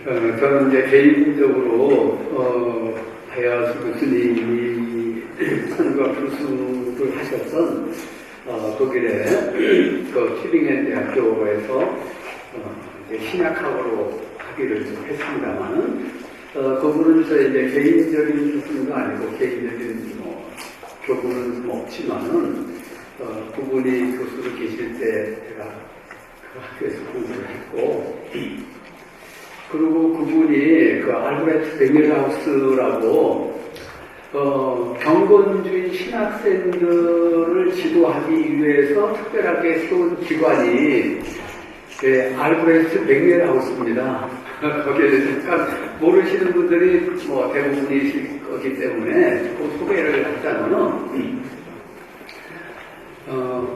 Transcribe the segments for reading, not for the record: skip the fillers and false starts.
저는 이제 개인적으로, 바야스 교수님이 선과 교수를 하셨던, 독일의 그 튜빙겐 대학교에서, 이제 신학학으로 학위를 좀 했습니다만은, 그분은 저 이제 개인적인 교수가 아니고 개인적인 교부는 없지만은, 그분이 교수로 계실 때 제가 그 학교에서 공부를 했고, 그리고 그분이 그 알브레트 뱅겔하우스라고 경건주의 신학생들을 지도하기 위해서 특별하게 세운 기관이 알브레트 뱅겔하우스입니다. 거기에 대해서 잠깐 모르시는 분들이 대부분이실 거기 때문에 조금 소개를 하자면은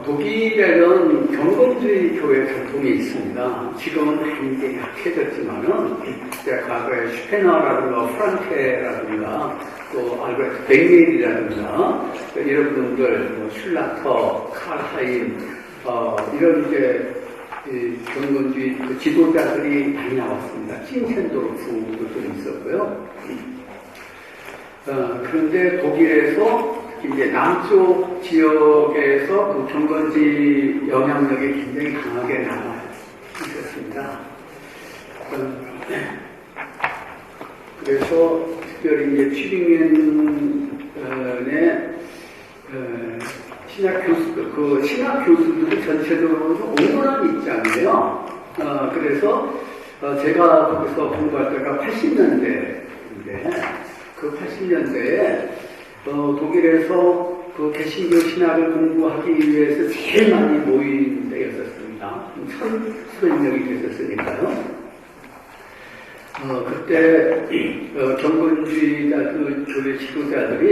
독일에는 경건주의 교회 전통이 있습니다. 지금은 굉장히 약해졌지만은, 제가 과거에 슈페너라든가 프랑케라든가, 또 알베르트 뱅겔이라든가, 이런 분들, 슐라터, 칼하임, 이런 이제, 경건주의 지도자들이 많이 나왔습니다. 찐첸도르프도 좀 있었고요. 그런데 독일에서 이제 남쪽 지역에서 그 경건주의 영향력이 굉장히 강하게 남아 있었습니다. 그래서 특별히 이제 튜빙겐의 신학 교수들이 전체적으로 온건한 입장이에요. 그래서 제가 거기서 공부할 때가 80년대인데 그 80년대에 독일에서 그 개신교 신학을 공부하기 위해서 제일 많이 모인 때였었습니다. 1,000명이 됐었으니까요. 그때 경건주의자들, 교회 지도자들이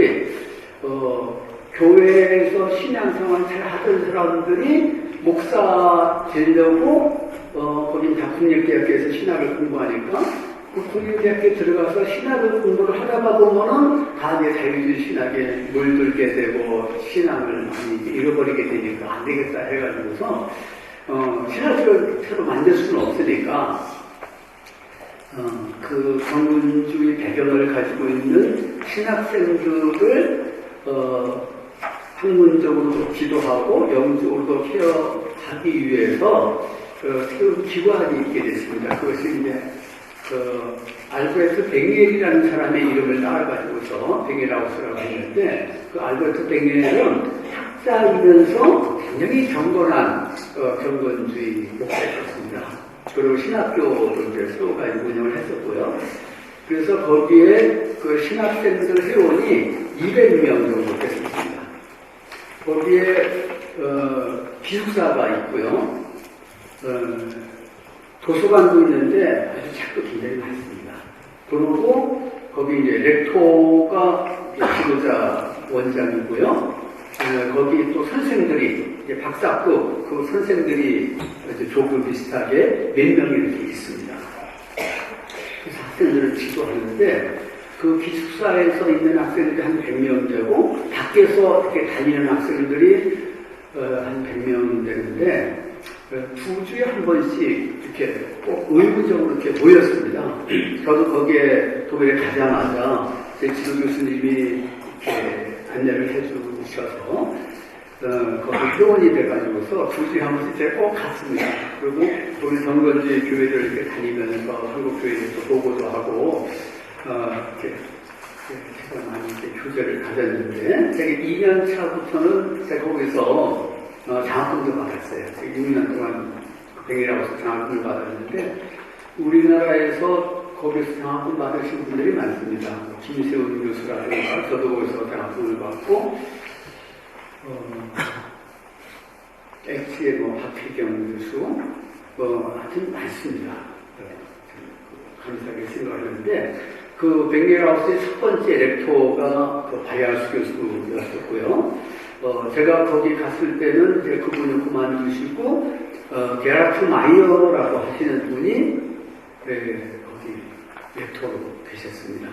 교회에서 신앙생활 잘 하던 사람들이 목사 되려고 거기 작품역대학교에서 신학을 공부하니까 그 국민대학교에 들어가서 신학을 공부를 하다가 보면은 다 이제 자유주의 신학에 물들게 되고 신앙을 많이 잃어버리게 되니까 안 되겠다 해가지고서 신학을 새로 만들 수는 없으니까 그 경건주의 배경을 가지고 있는 신학생들을 학문적으로도 지도하고 영적으로도 케어하기 위해서 세운 기관이 있게 됐습니다. 그것이 이제 알브레트 뱅겔이라는 사람의 이름을 따라가지고서 뱅겔하우스라고 했는데, 그 알브레트 뱅겔은 학자이면서 굉장히 경건한 경건주의 목사였습니다. 그리고 신학교도 이제 세워가지고 운영을 했었고요. 그래서 거기에 그 신학생들 회원이 200명 정도 됐습니다. 거기에 기숙사가 있고요. 도서관도 있는데 아주 책도 굉장히 많습니다. 그리고 거기 이제 렉토가 지도자 원장이고요. 거기 또 선생들이 이제 박사급 그 선생들이 이제 조금 비슷하게 몇 명이 이렇게 있습니다. 그래서 학생들을 지도하는데 그 기숙사에서 있는 학생들이 한 100명 되고 밖에서 이렇게 다니는 학생들이 한 100명 되는데 2주에 한 번씩 이렇게 꼭 의무적으로 이렇게 모였습니다. 저도 거기에 독일에 가자마자 제 지도 교수님이 이렇게 안내를 해주셔서 거기 회원이 돼가지고서 2주에 한 번씩 제가 꼭 갔습니다. 그리고 우리 경건주의 교회를 이렇게 다니면서 한국 교회에서 보고도 하고 이렇게 제가 많이 이렇게 교제를 가졌는데 제가 2년 차부터는 제가 거기서 장학금도 받았어요. 6년 동안 뱅겔하우스 장학금을 받았는데 우리나라에서 거기서 장학금 받으신 분들이 많습니다. 김세훈 교수라든가 저도 거기서 장학금을 받고 엑스의 박혜경 교수 하여튼 많습니다. 감사하게 생각하는데 그 뱅겔하우스의 첫 번째 렉토가 그 바야스 교수였었고요. 제가 거기 갔을 때는 이제 그분이 그만두시고, 게라트 마이어라고 하시는 분이, 거기 렉토로 계셨습니다.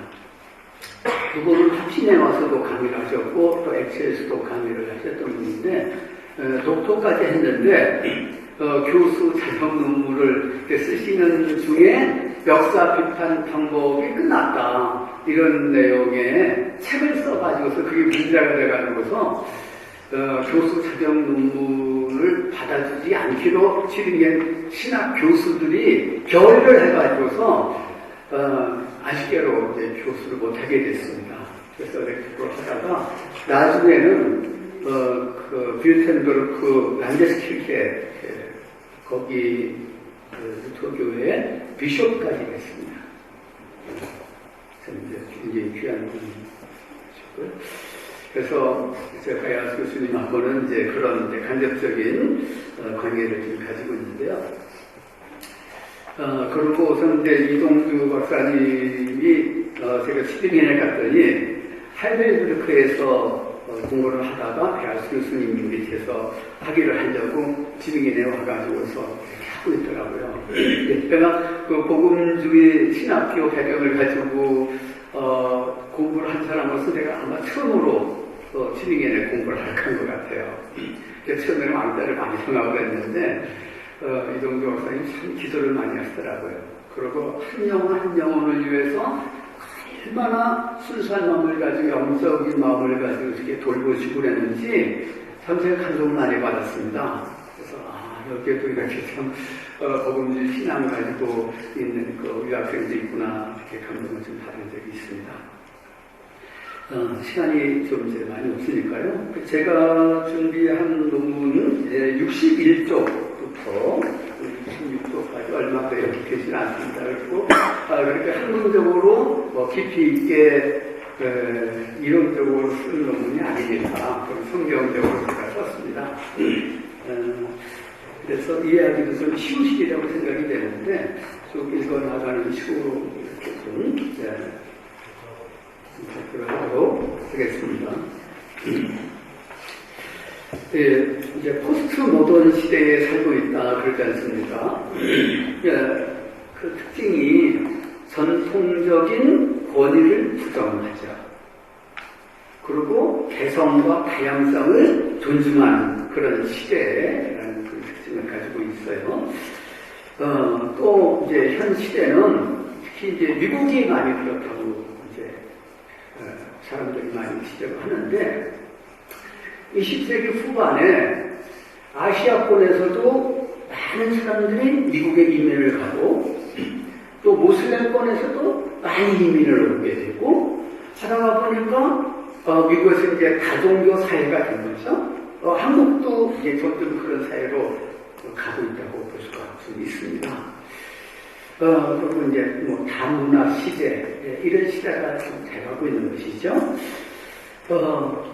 그분은 합신에 와서도 강의를 하셨고, 또 엑스에서도 강의를 하셨던 분인데, 독토까지 했는데, 교수 자격 논문을 쓰시는 중에, 역사 비판 방법이 끝났다. 이런 내용의 책을 써가지고서 그게 문제가 돼가지고서 교수 자격 논문을 받아주지 않기로 치르게 신학 교수들이 결의를 해가지고서 아쉽게도 이제 교수를 못하게 됐습니다. 그래서 그걸 하다가 나중에는 그 뷰텐베르크 란데스키르케 거기 루터교회 비숍까지 됐습니다. 굉장히 귀한 분이셨고요. 그래서 제가 야스 교수님하고는 이제 그런 이제 간접적인 관계를 지금 가지고 있는데요. 그리고 우선 이제 이동주 박사님이 제가 스팅엔에 갔더니 하이델베르크에서 공부를 하다가 야스 교수님 밑에서 학위를 하려고 지빙인에 와가지고서 이렇게 하고 있더라고요. 제가 그 복음주의 신학교 배경을 가지고 공부를 한 사람으로서 내가 아마 처음으로 지빙인에 공부를 한 것 같아요. 처음에는 왕따를 많이 생각을 했는데 이동주 박사님 참 기도를 많이 하시더라고요. 그리고 한 영혼 한 영혼을 위해서 얼마나 순수한 마음을 가지고 영적인 마음을 가지고 이렇게 돌보시고 그랬는지 참 제가 감동을 많이 받았습니다. 그래서 여기에도 이렇게 참 복음주의 신앙을 가지고 있는 그 유학생도 있구나 이렇게 감동을 좀 받은 적이 있습니다. 시간이 좀 이제 많이 없으니까요. 제가 준비한 논문은 이제 61쪽부터 66쪽까지 얼마 더 이렇게 되지는 않습니다. 그리고 그렇게 학문적으로 깊이 있게 이론적으로 쓴 논문이 아니니까 성경적으로 제가 썼습니다. 그래서 이해하기도 좀 쉬우시리라고 생각이 되는데 쭉 읽어나가는 식으로 이렇게 좀 하도록 하겠습니다. 예, 이제 포스트 모던 시대에 살고 있다 그러지 않습니까? 예, 그 특징이 전통적인 권위를 부정하죠. 그리고 개성과 다양성을 존중하는 그런 시대라는 그 특징을 가지고 있어요. 또 이제 현 시대는 특히 이제 미국이 많이 그렇다고 이제 사람들이 많이 지적을 하는데 20세기 후반에 아시아권에서도 많은 사람들이 미국에 이민을 가고 또 모슬렘권에서도 많이 이민을 오게 되고 하다가 보니까 미국에서 이제 다종교 사회가 된 거죠. 한국도 이제 점점 그런 사회로 가고 있다고 볼 수가 있습니다. 그리고 이제 뭐 다문화 시대 이런 시대가 좀 돼가고 있는 것이죠.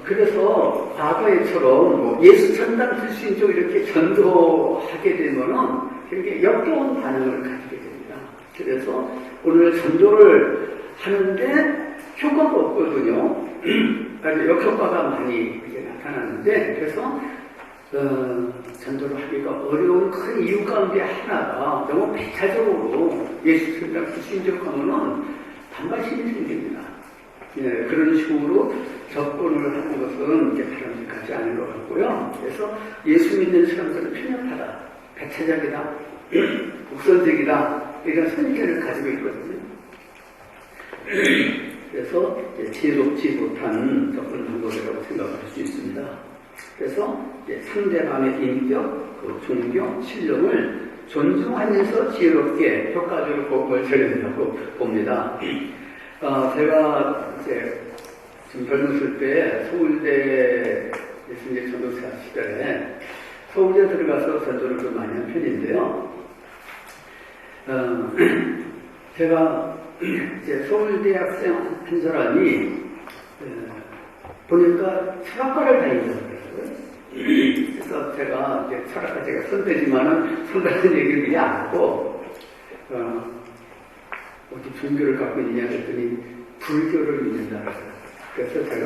그래서 과거에처럼 뭐 예수 천당 불신조 이렇게 전도하게 되면은 굉장히 역겨운 반응을 가지게 됩니다. 그래서 오늘 전도를 하는데 효과가 없거든요. 역효과가 많이 나타나는데 그래서 전도를 하기가 어려운 큰 이유 가운데 하나가 너무 배타적으로 예수 천당 불신조하면은 반발심이 생깁니다. 예, 그런 식으로 접근을 하는 것은 이제 바람직하지 않은 것 같고요. 그래서 예수 믿는 사람들은 편협하다, 배타적이다, 국선적이다 이런 선입견을 가지고 있거든요. 그래서 지혜롭지 못한 접근 방법이라고 생각할 수 있습니다. 그래서 상대방의 인격, 그 종교, 신령을 존중하면서 지혜롭게 효과적으로 복음을 전해낸다고 봅니다. 제가 이제 좀 젊었을 때 서울대 이제 전도사 시절에 서울대 들어가서 전도를 좀 많이 한 편인데요. 제가 이제 서울대 학생 한 사람이 보니까 철학과를 다니더라고요. 그래서 제가 이제 철학과 제가 선배지만은 선배라는 얘기를 미리 안 하고 어디 종교를 갖고 있냐 그랬더니 불교를 믿는다 그랬어요. 그래서 제가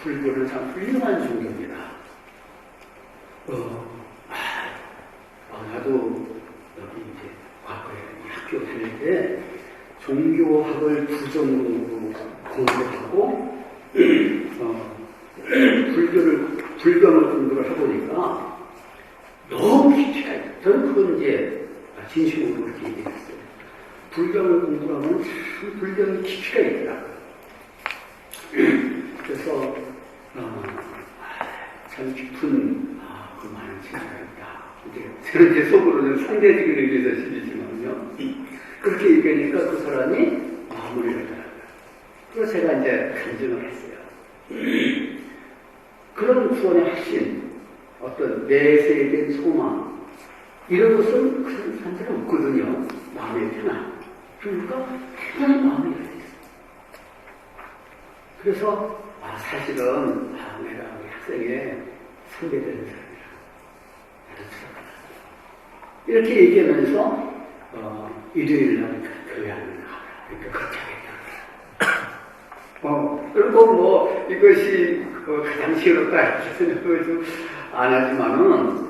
불교는 참 훌륭한 종교입니다. 나도 여기 이제 과거에 학교 다닐 때 종교학을 부정으로 공부하고 불교를 공부를 해보니까 너무 깊이가 있어요. 저는 그건 이제 진심으로 그렇게 얘기했어요. 불경을 공부하면 참 불경이 깊이가 있더라고요. 그래서 참 깊은 그 많은 친구가 있다. 이제 저는 제 속으로는 상대적인 의미에서 실리지만요. 그렇게 얘기하니까 그 사람이 마무리를 하더라고요. 그래서 제가 이제 간증을 했어요. 그런 구원의 확신, 어떤 내세된 소망, 이런 것은 그런 사람들은 없거든요. 마음의 편안. 그러니까 편한 마음이 열려있어요. 그래서 사실은 내가 우리 학생에 선배되는 사람이라 이렇게 얘기하면서 일요일 날 교회 안에 나가라. 그러니까 그렇게 하겠다. 그리고 뭐 이것이 가장 싫었다 이렇게 생각을 안 하지만은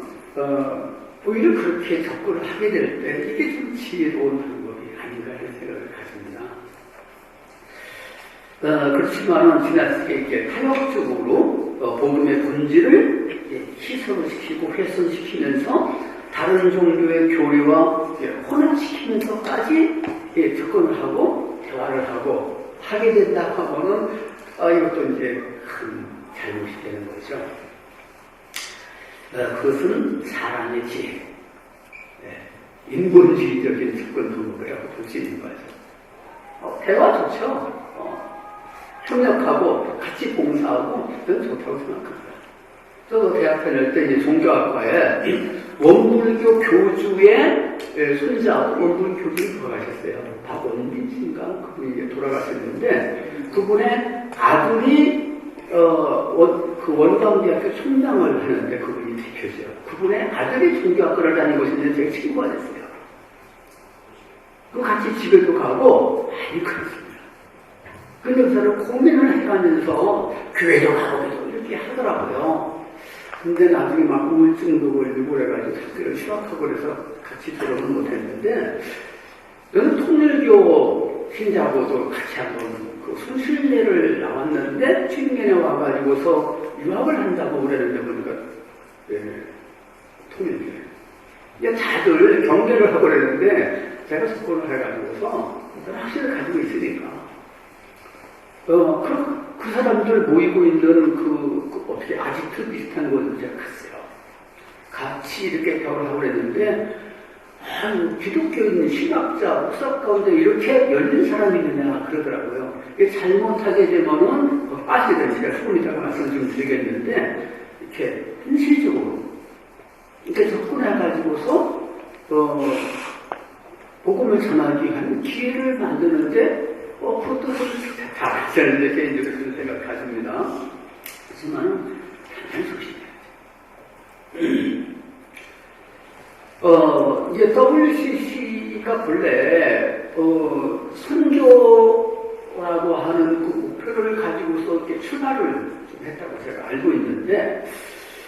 오히려 그렇게 접근을 하게 될 때 이게 좀 지혜로운 방법이 아닌가 하는 생각을 가집니다. 그렇지만은 지나치게 이렇게 타협적으로 복음의 본질을 희석을 시키고 훼손시키면서 다른 종교의 교리와 혼합시키면서까지 접근을 하고 대화를 하고 하게 된다 하면은 이것도 이제 큰 잘못이 되는 거죠. 그것은 사람의 지혜, 인본주의적인 접근 방법이라고 볼 수 있는 거죠. 대화 좋죠. 협력하고 같이 봉사하고 그건 좋다고 생각합니다. 저도 대학 다닐 때 이제 종교학과에 원불교 교주의 손자하고 원불교 교주를 돌아가셨어요. 박원빈 씨인가 그분이 이제 돌아가셨는데 그분의 아들이 그 원광대학교 총장을 하는데 그분이 대표죠. 그분의 아들이 종교학과를 다니고 있는데 제가 친구가 됐어요. 그 같이 집에도 가고 많이 그랬습니다. 근데 그 사람 고민을 해가면서 교회도 가고 이렇게 하더라고요. 근데 나중에 막 우울증도 걸리고 그래가지고 학교를 휴학하고 그래서 같이 졸업은 못했는데 저는 통일교 신자하고도 같이 한번 그 수실례를 나왔는데 chuy년에 와가지고서 유학을 한다고 그랬는데 보니까 통일교에 다들 경계를 하고 그랬는데 제가 접근을 해가지고서 확신을 가지고 있으니까 그 사람들 모이고 있는 어떻게 아지트 비슷한 곳을 제가 갔어요. 같이 이렇게 대화를 하고 그랬는데 기독교인 신학자, 목사 가운데 이렇게 열린 사람이 있느냐 그러더라고요. 이게 잘못하게 되면은 빠지는 제가 소문이다가 말씀을 좀 드리겠는데 이렇게 현실적으로 이렇게 접근해가지고서 복음을 전하기 위한 기회를 만드는데 그것도 다 저는 개인적으로 그런 생각을 가집니다. 하지만 단순히 이제 WCC가 본래 선교라고 하는 그 목표를 가지고서 이렇게 출발을 좀 했다고 제가 알고 있는데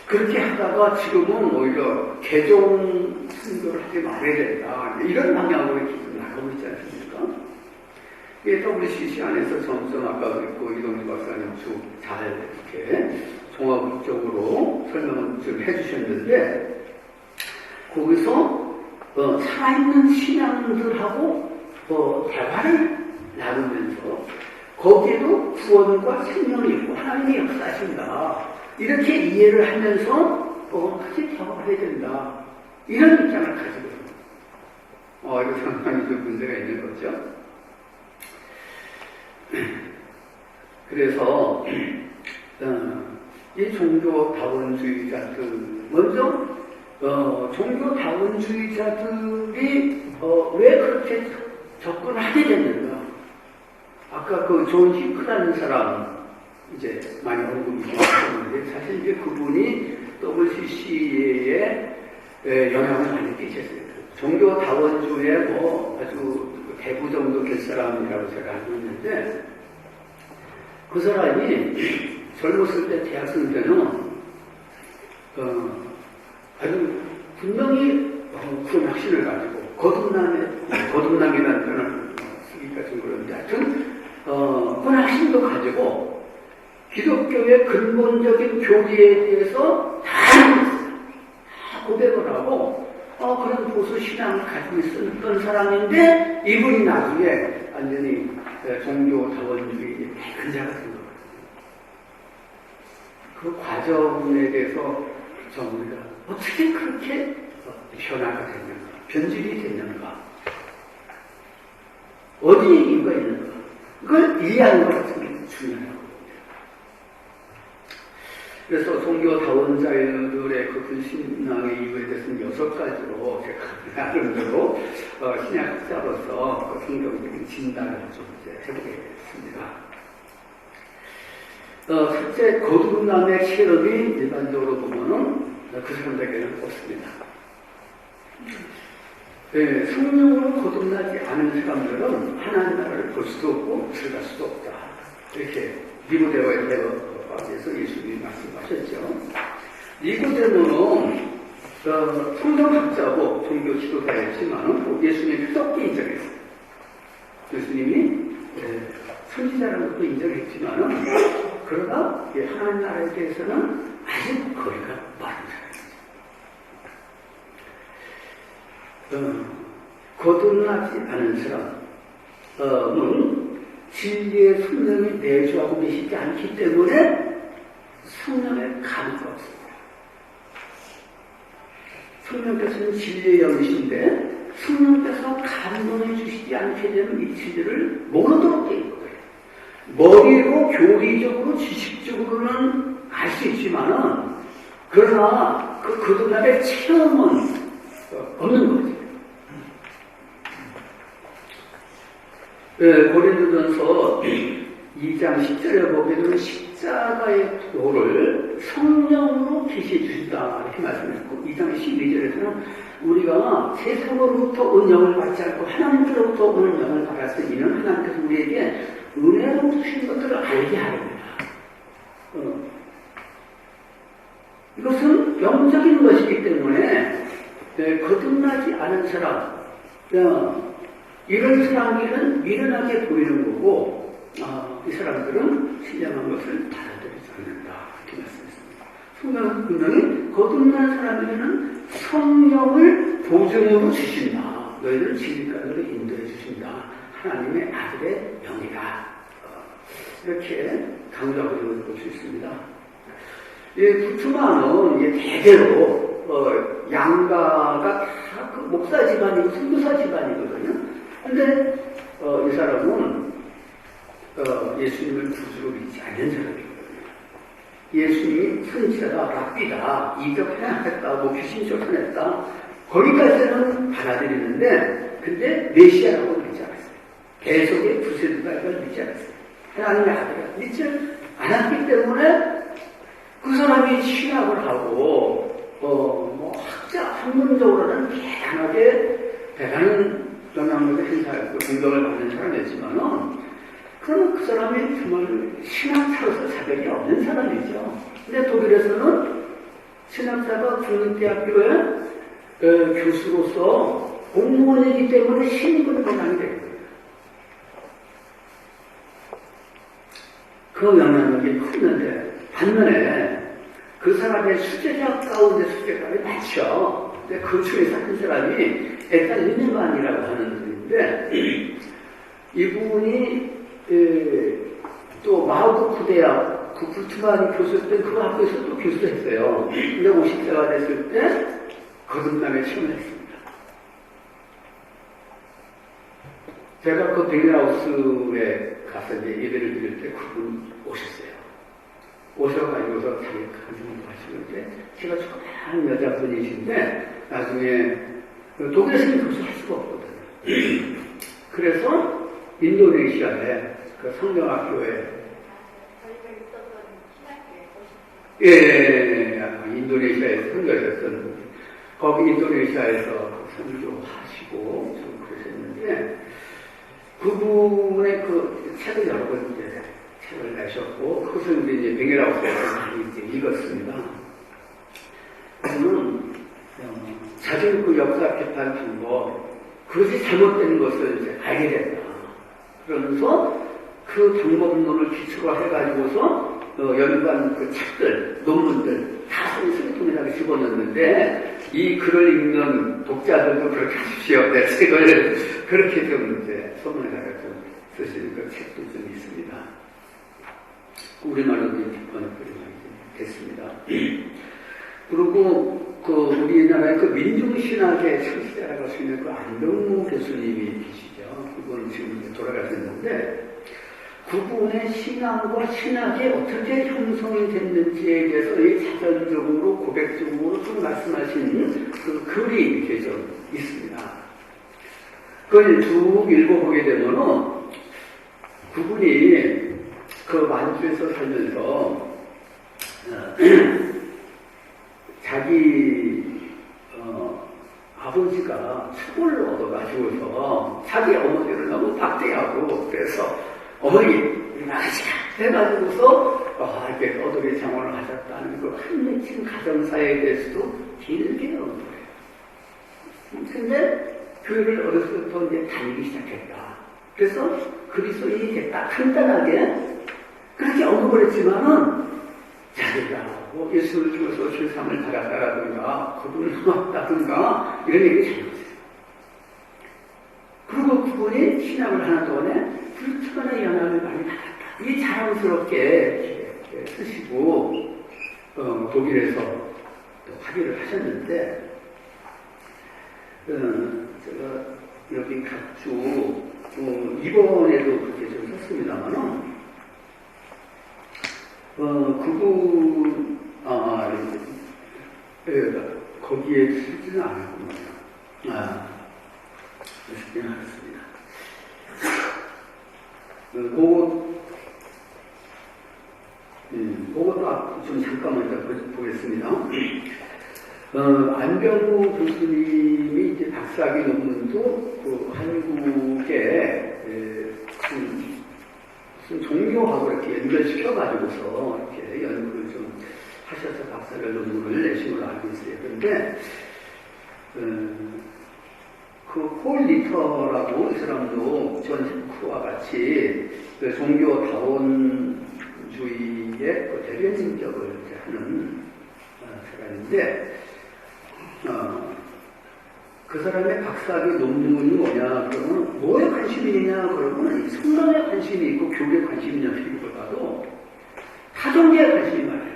그렇게 하다가 지금은 오히려 개종 선교를 하지 말아야 된다 이런 방향으로 이렇게 나가고 있지 않습니까? WCC 안에서 점점 아까 그랬고 이동희 박사님 쭉 잘 이렇게 종합적으로 설명을 좀 해주셨는데 거기서 살아있는 신앙들하고 대화를 나누면서 거기에도 구원과 생명이 있고 하나님의 역사하신다 이렇게 이해를 하면서 같이 대화를 해야 된다 이런 입장을 가지고 이거 상당히 좀 문제가 있는 거죠. 그래서 이 종교다원주의자들 먼저 종교 다원주의자들이 왜 그렇게 접근을 하게 됐는가? 아까 그 존 히크라는 사람 이제 많이 언급이 되었는데 사실 이제 그분이 WCC에 영향을 많이 끼쳤어요. 종교 다원주의의 아주 대부 정도 될 사람이라고 제가 알고 있는데 그 사람이 젊었을 때 대학생 때는 아주 분명히 그런 확신을 가지고 거듭남이라는 표현을 쓰기가 좀 그런데 하여튼 그런 확신도 가지고 기독교의 근본적인 교리에 대해서 다 고백을 하고 그런 보수 신앙을 가지고 있었던 사람인데 이분이 나중에 완전히 종교다원주의 근자가 된 거예요. 그 과정에 대해서 우리가 어떻게 그렇게 변화가 됐는가, 변질이 됐는가, 어디에 이유가 있는가, 그걸 이해하는 것 같은 게 중요해요. 그래서 종교다원자들의 그 불신앙의 이유에 대해서는 6가지로 제가 나름대로 신약학자로서 그 성경적인 진단을 좀 해보겠습니다. 첫째, 거듭남의 체험이 일반적으로 보면은 그 사람들에게는 없습니다. 성령으로 거듭나지 않은 사람들은 하나님 나라를 볼 수도 없고 들어갈 수도 없다. 이렇게 니고데모에서 예수님이 말씀하셨죠. 니고데모는 성경학자고 종교 지도자였지만 예수님이 표적도 인정했어요. 예수님이 선지자라는 것도 인정했지만 그러나 하나님 나라에 대해서는 아직 거리가 많은 사람이죠. 거듭나지 않은 사람은 진리의 성령이 내주하고 계시지 않기 때문에 성령의 감화가 없습니다. 성령께서는 진리의 영이신데 성령께서 감동해 주시지 않게 되면 이 진리를 모르도록 되어 있거든요. 머리로 교리적으로 지식적으로는 알 수 있지만은 그러나 그 거듭남의 체험은 없는 거죠. 고린도전서 2장 10절에 보게 되면 십자가의 도를 성령으로 계시 주신다 이렇게 말씀했고 2장 12절에서는 우리가 세상으로부터 은영을 받지 않고 하나님께로부터 은영을 받았을 이는 하나님께서 우리에게 은혜로 주신 것들을 알게 하렵니다. 이것은 영적인 것이기 때문에 거듭나지 않은 사람 이런 사람들은 미련하게 보이는 거고 이 사람들은 신령한 것을 받아들이지 않는다 이렇게 말씀했습니다. 성령은 분명히 거듭난 사람에게는 성령을 보증으로 주신다. 너희들은 진리가로 인도해 주신다. 하나님의 아들의 영이다. 이렇게 강조하고 있는 걸 볼 수 있습니다. 부트만은 대대로 양가가 다 그 목사 집안이고 선교사 집안이거든요. 근데 이 사람은 예수님을 구주로 믿지 않는 사람이거든요. 예수님이 선지자다, 랍비다, 이적하였다, 귀신 쫓아냈다 거기까지는 받아들이는데 근데 메시아라고 믿지 않았어요. 계속의 구세주가 믿지 않았어요. 하나님의 아들을 믿지 않았기 때문에 그 사람이 신학을 하고 학문적으로는 대단한 영향력을 행사하고 공격을 받는 사람이었지만은 그러면 그 사람이 정말 신학자로서 자격이 없는 사람이죠. 근데 독일에서는 신학자가 국립대학교의 교수로서 공무원이기 때문에 신입을 권한이 되거든요. 그 영향력이 컸는데 반면에 그 사람의 수제자 가운데 수제자가 많죠. 근데 그 중에서 한 사람이 일단 리네만이라고 하는 분인데 이분이 또 마우르크 대학 그 불트만 교수였던 그 학교에서 또 교수했어요. 근데 50세가 됐을 때 거듭남에 체험했습니다. 제가 그 뱅라우스에 가서 이제 예배를 드릴 때 그분 오셨어요. 오셔가지고서 자기 간증도 하시고 이제 제가 조그마한 여자분이신데 나중에 독일에서는 그것을 할 수가 없거든요. 그래서 인도네시아에 그 성경학교에 인도네시아에서 선교하셨던 거기 인도네시아에서 선교하시고 좀 그러셨는데 그분의 그 책을 여러 번 이제 책을 내셨고 그것을 이제 뱅게라우스에서 많이 이제 읽었습니다. 저는 자신 그 역사 개판 방법 그것이 잘못된 것을 이제 알게 됐다. 그러면서 그 방법론을 기초로 해가지고서 연구한 그 책들, 논문들 다 쓰레기통에다가 집어넣는데 이 글을 읽는 독자들도 그렇게 하십시오. 내 책을 그렇게 좀 이제 소문에다가 좀 쓰시는 그 책도 좀 있습니다. 우리말로도 번역이 됐습니다. 그리고 그 우리나라의 그 민중신학의 창시자라고 할 수 있는 그 안병무 교수님이 계시죠. 그분 지금 이제 돌아가셨는데 그분의 신앙과 신학이 어떻게 형성이 됐는지에 대해서 이 자전적으로 고백적으로 좀 말씀하신 그 글이 이렇게 좀 있습니다. 그걸 쭉 읽어보게 되면은 그분이 그 만주에서 살면서 자기 아버지가 처벌을 얻어가지고서 자기 어머니를 너무 박대하고 그래서 어머니 우리 나가자 해가지고서 이렇게 떠돌이 장원을 하셨다는 그 한맺힌 가정사에 대해서도 길게 언급해요. 근데 교회를 어렸을 때부터 이제 다니기 시작했다. 그래서 그리스도인이 됐다. 간단하게 그렇게 언급을 했지만은 자기가 뭐 예수를 죽어서 죄삼을 받았다라든가 그분을 고맙다든가 이런 얘기 잘 못해요. 그리고 그분이 신학을 하는 동안에 불특별한 연합을 많이 받았다. 이 자랑스럽게 쓰시고 독일에서 또 학위를 하셨는데 제가 여기 각주 이번에도 그렇게 좀 썼습니다만은 그분 거기에 쓰지는 않았군요. 쓰지는 않았습니다. 그것도 좀 잠깐만 보겠습니다. 안병무 교수님이 이제 박사학위 논문도 그 한국의 무슨 종교하고 이렇게 연결시켜가지고서 이렇게 연구를 좀 하셔서 박사학위 논문을 내신 걸로 알고 있어요. 그런데 그 폴 리터라고 이 사람도 존 샤크와 같이 그 종교다원주의의 그 대변인격을 하는 사람인데 그 사람의 박사학위 논문이 뭐냐 그러면 뭐에 관심이 있냐 그러면 성경에 관심이 있고 교회에 관심이 있냐 이것보다도 타종계에 관심이 많아요.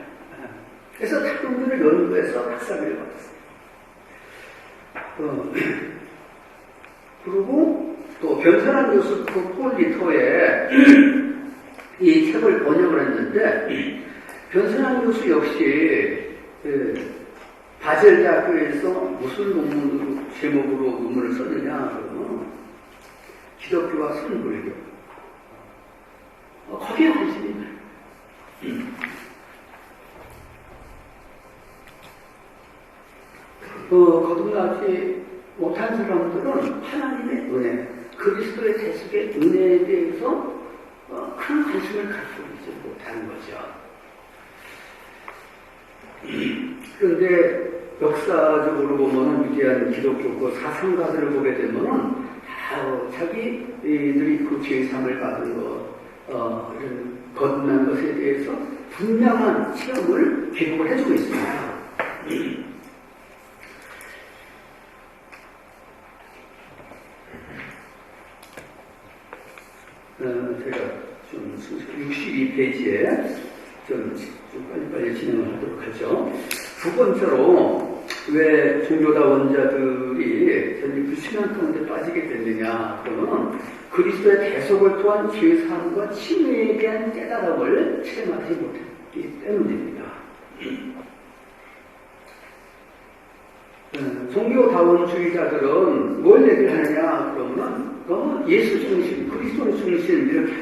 그래서 타종교를 연구해서 박사학위를 받았어요. 그리고 또 변선한 교수 그 폴 리터의 이 책을 번역을 했는데 변선한 교수 역시 바젤 대학교에서 무슨 논문으로 제목으로 논문을 썼느냐 그러면 기독교와 선불교 거기에 관심이 있나요? 거듭나지 못한 사람들은 하나님의 은혜, 그리스도의 대속의 은혜에 대해서 큰 관심을 갖고 있지 못하는 거죠. 그런데 역사적으로 보면 위대한 기독교 그 사상가들을 보게 되면은 자기들이 그 죄상을 받은 이런 거듭난 것에 대해서 분명한 체험을 기록을 해주고 있습니다. 제가 좀 62페이지에 좀 빨리빨리 진행을 하도록 하죠. 두 번째로 왜 종교다원자들이 전이 불신앙 가운데 빠지게 됐느냐 그러면 그리스도의 대속을 통한 죄사함과 치유에 대한 깨달음을 체험하지 못했기 때문입니다. 종교다원주의자들은 뭘 얘기를 하느냐 그러면 너무 예수 중심, 그리스도 중심 이렇게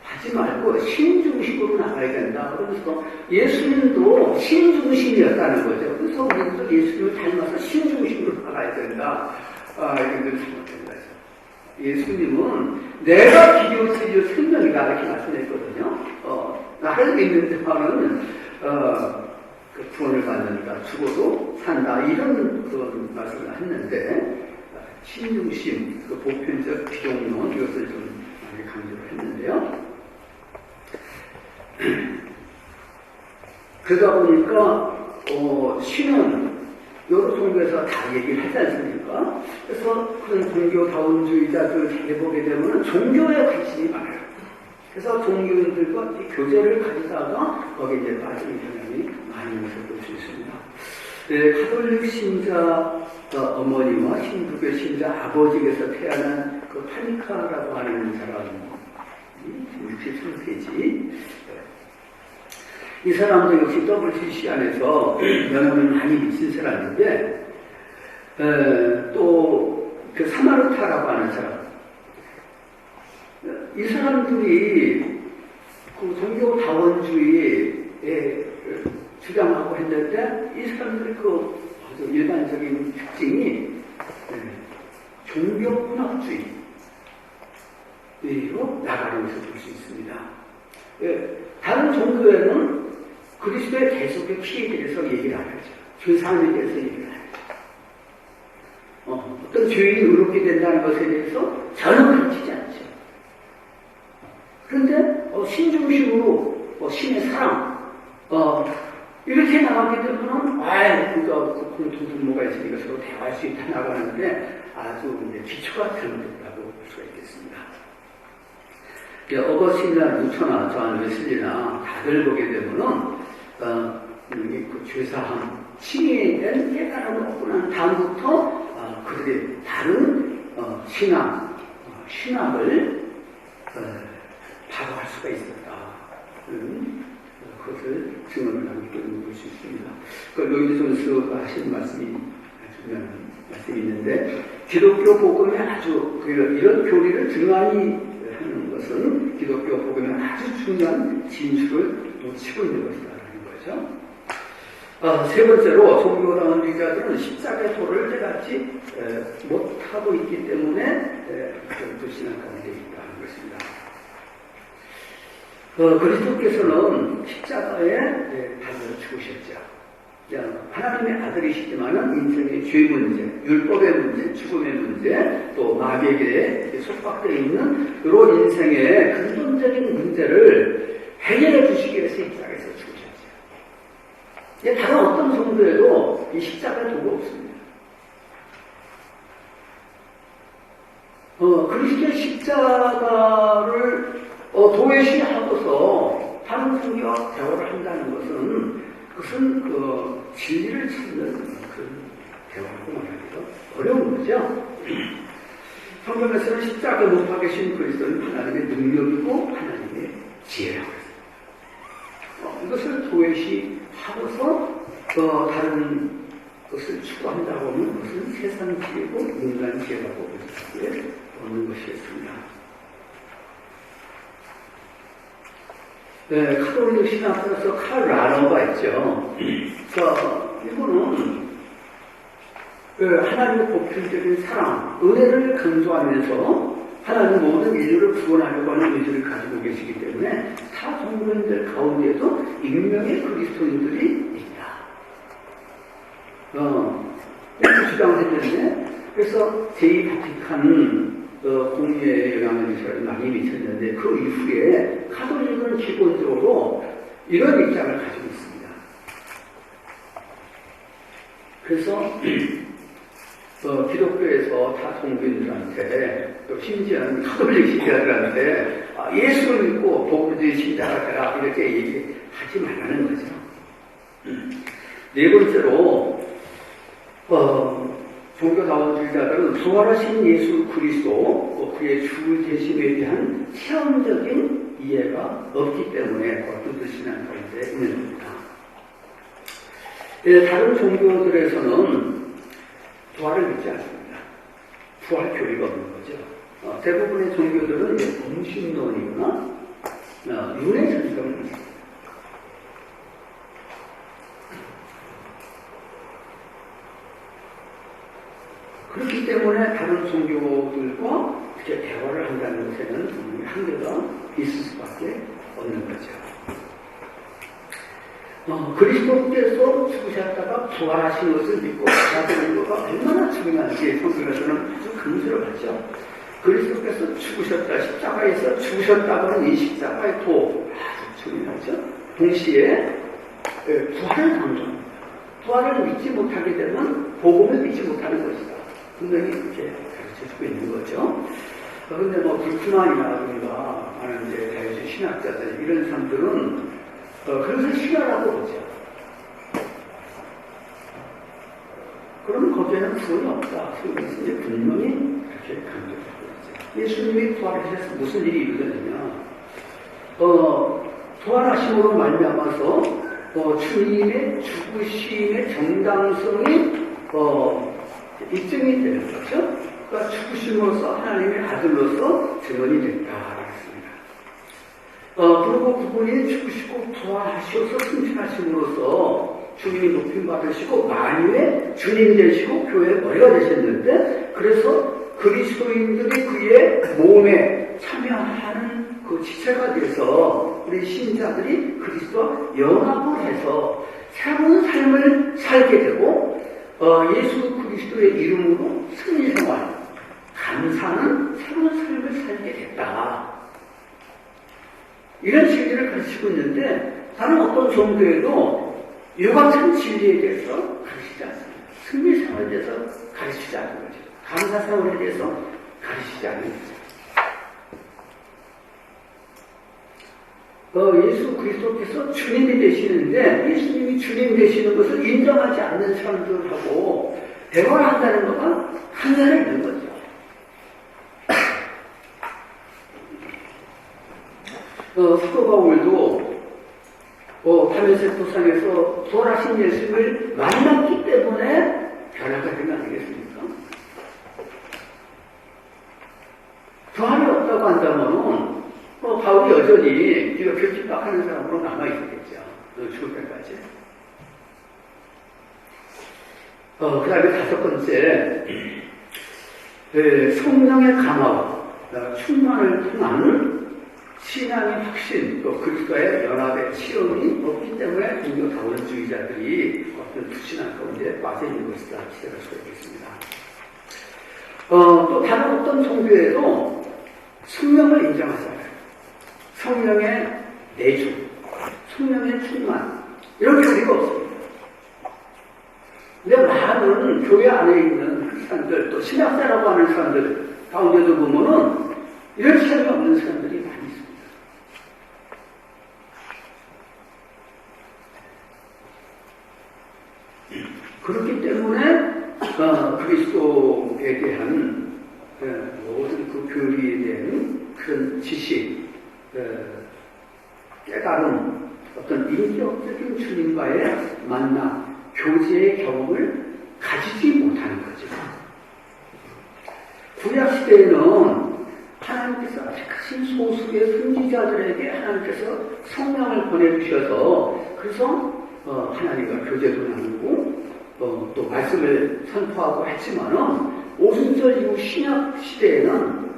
하지 말고 신 중심으로 나가야 된다. 그래서 예수님도 신 중심이었다는 거죠. 그래서 우리도 예수님을 닮아서 신 중심으로 나가야 된다. 이런 걸 잘못된 거죠. 예수님은 내가 비교체의 생명이다 이렇게 말씀했거든요. 나를 믿는 자는 그 구원을 받는다. 죽어도 산다. 이런 그런 말씀을 했는데 신중심, 그 보편적 비동론 이것을 좀 많이 강조를 했는데요. 그러다 보니까 신은 여러 종교에서 다 얘기를 하지 않습니까? 그래서 그런 종교다원주의자들 대보게 되면 종교에 관심이 많아요. 그래서 종교인들과 교제를 가지다가 거기에 이제 빠지는 경향이 많은 것을 볼 수 있습니다. 네, 가톨릭 신자 어머니와 힌두교 신자 아버지에서 태어난 그 파니카라고 하는 사람이 63페이지. 이 사람도 역시 WCC 안에서 영향을 많이 미친 사람인데, 또 그 사마르타라고 하는 사람, 이 사람들이 그 종교다원주의에 주장하고 했는데, 이 사람들의 그 아주 일반적인 특징이 종교문학주의로 나가는 것을 볼 수 있습니다. 다른 종교에는 그리스도의 계속의 피해에 대해서 얘기를 안 하죠. 죄사함에 대해서 얘기를 안 하죠. 어떤 죄인이 의롭게 된다는 것에 대해서 전혀 가르치지 않죠. 그런데 신중심으로 신의 사랑 이렇게 나가게 되면 그러니까 공통분모가 있으니까 서로 대화할 수 있다 나가는데 아주 기초가 잘못됐다고 볼 수가 있겠습니다. 어거스틴이나 루터나 저한 웨슬리나 다들 보게 되면은 그 죄사함, 칭의에 대한 깨달음을 얻고 난 다음부터 그들의 다른 신학을 파악할 수가 있었다. 그것을 증언을 하고 있다고 볼 수 있습니다. 그 로이드 존스가 하신 말씀이 중요한 말씀이 있는데, 기독교 복음에 아주 이런 교리를 등한히 하는 것은 기독교 복음에 아주 중요한 진출을 놓치고 있는 것이라는 거죠. 세 번째로 종교다원주의자들은 십자가의 도를 깨닫지 못하고 있기 때문에 불신앙 가운데 있다는 것입니다. 그리스도께서는 십자가에 달려 죽으셨죠. 하나님의 아들이시지만 인생의 죄 문제, 율법의 문제, 죽음의 문제, 또 마귀에게 속박되어 있는 이런 인생의 근본적인 문제를 해결해 주시기 위해서 십자가에서 죽으셨죠. 다른 어떤 종교에도 이 십자가의 도가 없습니다. 그리스도의 십자가를 도외시하고서 다른 종교와 대화를 한다는 것은 그것은 그 진리를 찾는 그 대화라고 말하기가 어려운 거죠. 성경에서는 십자가에 못 박히신 그리스도는 하나님의 능력이고 하나님의 지혜라고 했습니다. 이것을 도외시하고서 다른 것을 추구한다고 하면 그것은 세상 지혜고 인간 지혜라고 볼 수밖에 없는 것이었습니다. 카톨릭 신학자로서 칼 라너가 있죠. 이분은 하나님의 보편적인 사랑, 은혜를 강조하면서 하나님 모든 인류를 구원하려고 하는 의지를 가지고 계시기 때문에 타 종교인들 가운데에도 익명의 그리스도인들이 있다. 이렇게 주장했는데, 그래서 제2바티칸 공의에 영향을 많이 미쳤는데, 그 이후에 카톨릭은 기본적으로 이런 입장을 가지고 있습니다. 그래서 기독교에서 다 종교인들한테, 또 심지어는 카톨릭 신자들한테 예수를 믿고 복음주의 신자가 되라 이렇게 얘기하지 말라는 거죠. 네 번째로 종교다원주의자들은 부활하신 예수 그리스도, 그의 주제심에 대한 체험적인 이해가 없기 때문에 어떤 신앙 가운데 있는 겁니다. 다른 종교들에서는 부활을 믿지 않습니다. 부활 교리가 없는 거죠. 대부분의 종교들은 범신론이거나 윤회 전쟁을 믿습니다. 그렇기 때문에 다른 종교들과 이렇게 대화를 한다는 것에는 분명히 한계가 있을 수밖에 없는 거죠. 그리스도께서 죽으셨다가 부활하신 것을 믿고 받아들이는 것가 얼마나 중요한지 성경에서는 아주 강조를 하죠. 그리스도께서 죽으셨다, 십자가에서 죽으셨다고 하는 이 십자가의 도 아주 중요하죠. 동시에 부활을 강조합니다. 부활을 믿지 못하게 되면 복음을 믿지 못하는 것이다. 분명히 이렇게 가르쳐주고 있는 거죠. 그런데 뭐 불트만이라든가 하는 이제 자유주의 신학자들 이런 사람들은 그것을 싫어하고 그러죠. 그럼 거기에는 구원이 없다. 그래서 이제 분명히 그렇게 강조하고 있죠. 예수님이 부활하셔서 무슨 일이 이루어졌느냐? 부활하심으로 말미암아서 주님의 죽으심의 정당성이 입증이 되는 거죠. 그러니까 죽으심으로써 하나님의 아들로서 증언이 됐다. 그리고 그분이 죽으시고 부활하셔서 승천하심으로써 주님이 높임 받으시고 만유의 주님 되시고 교회의 머리가 되셨는데, 그래서 그리스도인들이 그의 몸에 참여하는 그 지체가 돼서 우리 신자들이 그리스도와 연합을 해서 새로운 삶을 살게 되고 예수 그리스도의 이름으로 승리생활, 감사하는 새로운 삶을 살게 됐다. 이런 진리를 가르치고 있는데 다른 어떤 종교에도 유같은 진리에 대해서 가르치지 않습니다. 승리생활에 대해서 가르치지 않는 거죠. 감사생활에 대해서 가르치지 않는 거죠. 예수 그리스도께서 주님이 되시는데 예수님이 주님 되시는 것을 인정하지 않는 사람들하고 대화를 한다는 것과 한계가 있는 거죠. 사도 바울도 다메섹 도상에서 부활하신 예수님을 만났기 때문에 변화가 된 거 아니겠습니까? 부활이 없다고 한다면 바울이 여전히 네가 교집박하는 사람으로 남아있었겠죠. 죽을 때까지. 그 다음에 다섯 번째, 성령의 강화와 충만을 통한 신앙의 확신, 또 그리스도의 연합의 체험이 없기 때문에 종교 다원주의자들이 어떤 불신앙 가운데 빠져 있는 것이다. 기대할 수가 있겠습니다. 또 다른 어떤 종교에도 성령을 인정하잖아요. 성령의 내주, 성령의 충만, 이런 교리가 없습니다. 근데 많은 교회 안에 있는 크리스찬들, 또 신학자라고 하는 사람들 가운데도 보면은 이런 체험이 없는 사람들이 많이 있습니다. 그렇기 때문에 그리스도에 대한 모든 그 교리에 대한 그런 지식, 깨달음, 어떤 인격적인 주님과의 만남, 교제의 경험을 가지지 못하는 거죠. 구약시대에는 하나님께서 아직까지 소수의 선지자들에게 하나님께서 성령을 보내주셔서 그래서 하나님과 교제도 나누고 또 말씀을 선포하고 했지만은 오순절 이후 신약 시대에는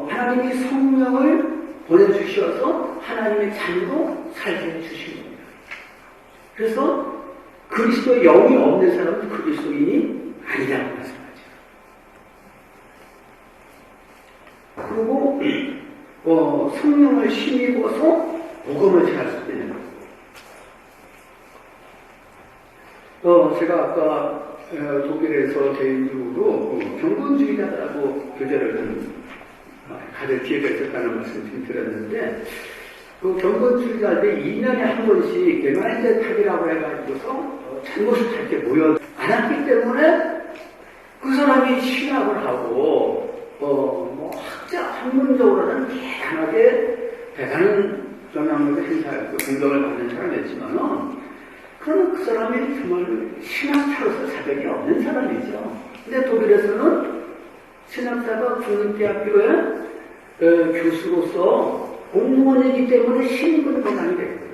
하나님이 성령을 보내주셔서 하나님의 자녀로 살게 해주신 겁니다. 그래서 그리스도의 영이 없는 사람은 그리스도인이 아니라고 말씀하죠. 그리고 성령을 힘입어서 복음을 전할 수 있는 거예요. 제가 아까 독일에서 개인적으로 경건주의자라고 교제를 좀 가질 기회가 있었다는 말씀 좀 드렸는데, 그 경건주의자들 2년에 한 번씩 개말제 탑이라고 해가지고서 잘못을 할게 모여 않았기 때문에 그 사람이 신학을 하고 학문적으로는 대단한 영향력을 행사하고 공격을 받는 사람이었지만은 그러면 그 사람이 정말 신학자로서 자격이 없는 사람이죠. 근데 독일에서는 신학자가 국립대학교의 교수로서 공무원이기 때문에 신분 권한이 되는 거예요.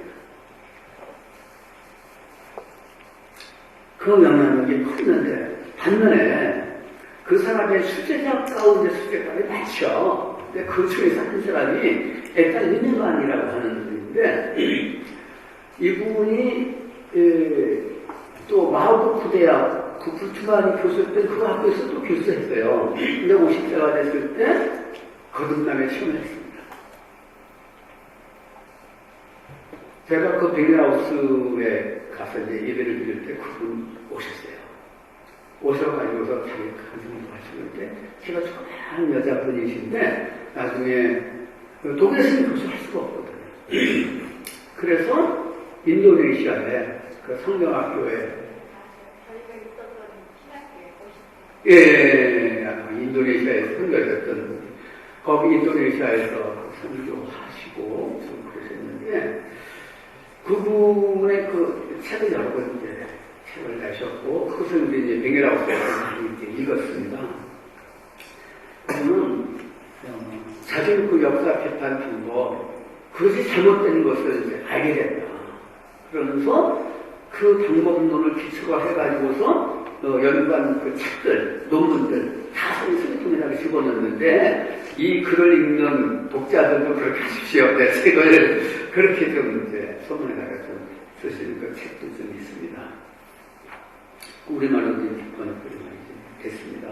그 영향력이 컸는데 반면에 그 사람의 수제자 가운데 수제자가 많죠. 근데 그 중에서 한 사람이 일단 리네만이라고 하는 분인데 이분이 또 마하부크 대학 그 불투만이 교수였던 그 학교에서 또 교수했어요. 근데 50세가 됐을 때 거듭남에 체험했습니다. 제가 그 베니하우스에 가서 이제 예배를 드릴 때 그분 오셨어요. 오셔가지고서 자기 간증을 하시는데, 제가 조그마한 여자분이신데, 나중에 독일에서는 교수할 수가 없거든요. 그래서 인도네시아에 그 성경학교에 인도네시아에서 선교했던 거기 인도네시아에서 선교하시고 좀 그러셨는데 그분의 그 책을 여러 번 이제 책을 내셨고 그것을 이제 뱅게라우스에서 많이 이제 읽었습니다. 그분은 자기 그 역사 비판 방법 그것이 잘못된 것을 이제 알게 됐다. 그러면서 그 방법론을 기초로 해가지고서 연관 그 책들, 논문들 다 소리통에다가 집어넣는데 이 글을 읽는 독자들도 그렇게 하십시오. 내 책을 그렇게 좀 이제 소문에다가 좀 쓰시는 그 책도 좀 있습니다. 우리말로 이제 비판을 됐습니다.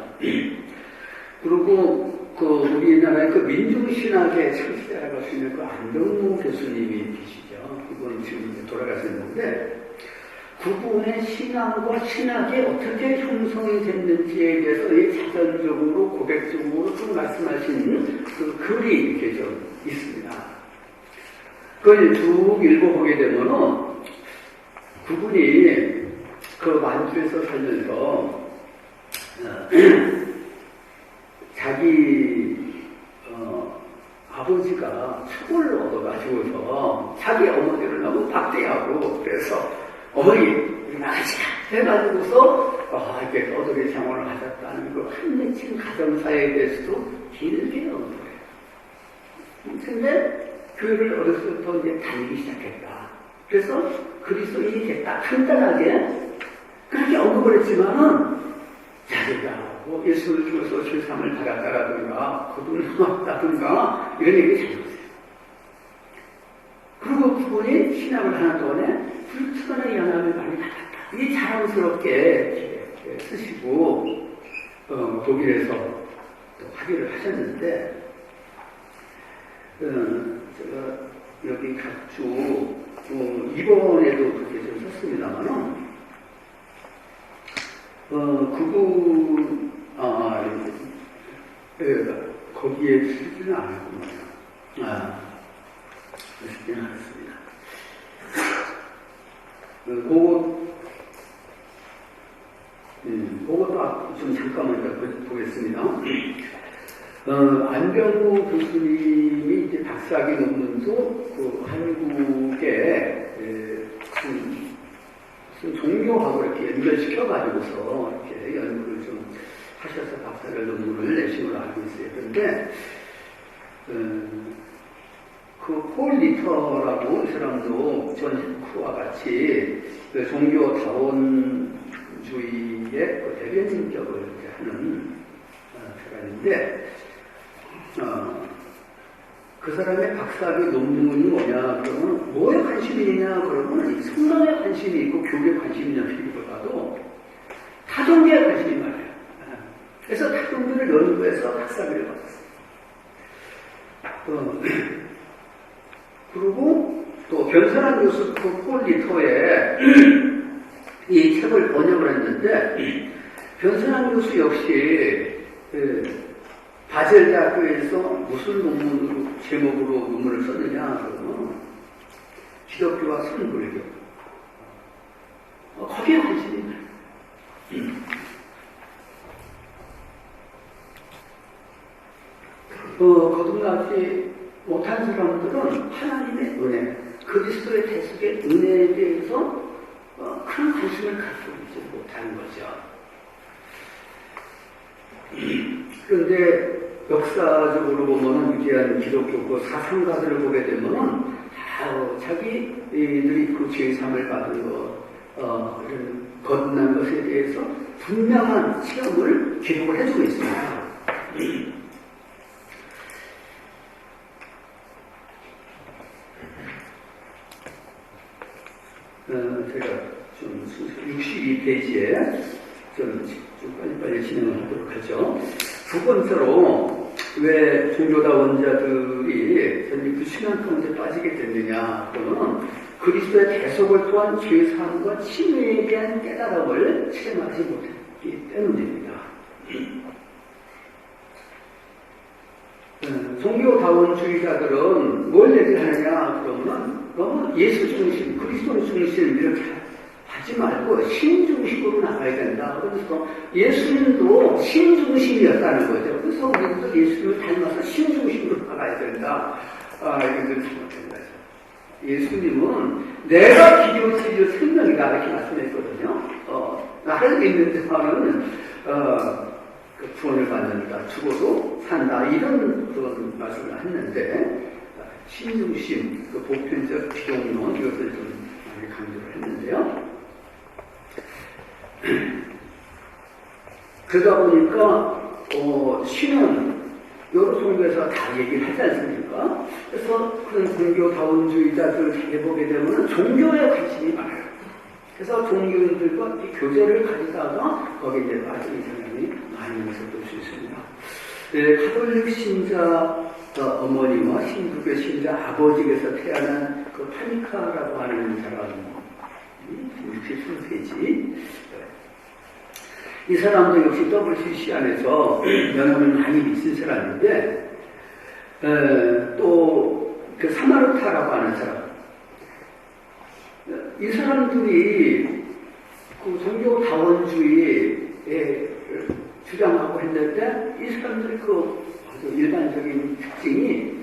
그리고 그 우리나라의 그 민중신학의 창시자라고 할 수 있는 그 안병무 교수님이 계시죠. 그분은 지금 이제 돌아가셨는데 그분의 신앙과 신학이 어떻게 형성이 됐는지에 대해서 이 자전적으로 고백적으로 좀 말씀하신 그 글이 이렇게 좀 있습니다. 그걸 쭉 읽어보게 되면은 그분이 그 만주에서 살면서 자기 아버지가 처벌을 얻어가지고서 자기 어머니를 너무 박대하고 그래서 어머니 우리 나가자 해가지고서 이렇게 떠돌이 생활을 하셨다는 그 한맺힌 가정사에 대해서도 길게 언급해요. 근데 교회를 어렸을 때부터 이제 다니기 시작했다. 그래서 그리스도인이 됐다. 간단하게 그렇게 언급을 했지만은 자기가 뭐 예수를 주어서 실상을 받았다라든가 거듭 나왔다든가 이런 얘기 잘못했어요. 그리고 그분이 신학을 하나 동안에 불투간의 영향을 많이 받았다. 이게 자랑스럽게 쓰시고 독일에서 또 학위를 하셨는데 제가 여기 각주 이번에도 그렇게 좀 썼습니다만은 그분 거기에 쓰지는 않았구나. 쓰지는 않았습니다. 그것도 좀 잠깐만 보겠습니다. 안병무 교수님이 이제 박사학위 논문도 그 한국의 종교하고 이렇게 연결시켜가지고서 이렇게 연구를 좀 하셔서 박사를 논문을 내신 걸로 알고 있어요. 그런데 그 폴 리터라고 이 사람도 존 힐크와 같이 그 종교 다원주의의 그 대변인격을 하는 사람인데 그 사람의 박사학위 논문이 뭐냐 그러면 뭐에 관심이 있냐 그러면 이 성경에 관심이 있고 교계에 관심이 있냐 필요보다도 타종계에 관심이 많아요. 그래서 타종계를 연구해서 박사학위를 받았어요. 그리고 또 변선한 교수 폴 리터의 이 책을 번역을 했는데 변선한 교수 역시 바젤대학교에서 무슨 논문으로 제목으로 논문을 썼느냐 그러면 기독교와 선불교 거기에 관심이 많아요. 거듭나지 못한 사람들은 하나님의 은혜, 그리스도의 대속의 은혜에 대해서 큰 관심을 갖고 있지 못하는 거죠. 그런데 역사적으로 보면은 위대한 기독교 그 사상가들을 보게 되면은 자기들이 그 죄사함을 받은 것, 이런 거듭난 것에 대해서 분명한 체험을 기록을 해주고 있습니다. 제가 좀 62페이지에 좀 빨리빨리 진행을 하도록 하죠. 두 번째로 왜 종교다원자들이 그 신앙 가운데 빠지게 됐느냐 그러면 그리스도의 대속을 통한 죄사함과 칭의에 대한 깨달음을 체험하지 못했기 때문입니다. 종교다원주의자들은 뭘 얘기하느냐 그러면 예수 중심, 그리스도 중심 이렇게 하지 말고 신 중심으로 나가야 된다. 그래서 예수님도 신 중심이었다는 거죠. 그래서 우리도 예수님을 닮아서 신 중심으로 나가야 된다. 이것을 잘못된 거죠. 예수님은 내가 길이요 진리요 생명이다 이렇게 말씀했거든요. 나를 믿는 자는 구원을 받는다, 죽어도 산다 이런 그런 말씀을 했는데 신중심, 보편적 기독론 이것을 좀 많이 강조를 했는데요. 그러다 보니까 신은 여러 종교에서 다 얘기를 하지 않습니까? 그래서 그런 종교다원주의자들을 해보게 되면 종교에 관심이 많아요. 그래서 종교인들과 교제를 가지다가 거기에 이제 빠지는 사람이 많이 있는 것을 볼 수 있습니다. 가톨릭 신자 어머니와 신부교 신자 아버지에서 태어난 그 파니카라고 하는 사람이 63세지. 이 사람도 역시 WCC 안에서 연합을 많이 믿은 사람인데, 또 그 사마르타라고 하는 사람, 이 사람들이 그 종교다원주의에 주장하고 했는데, 이 사람들의 그 일반적인 특징이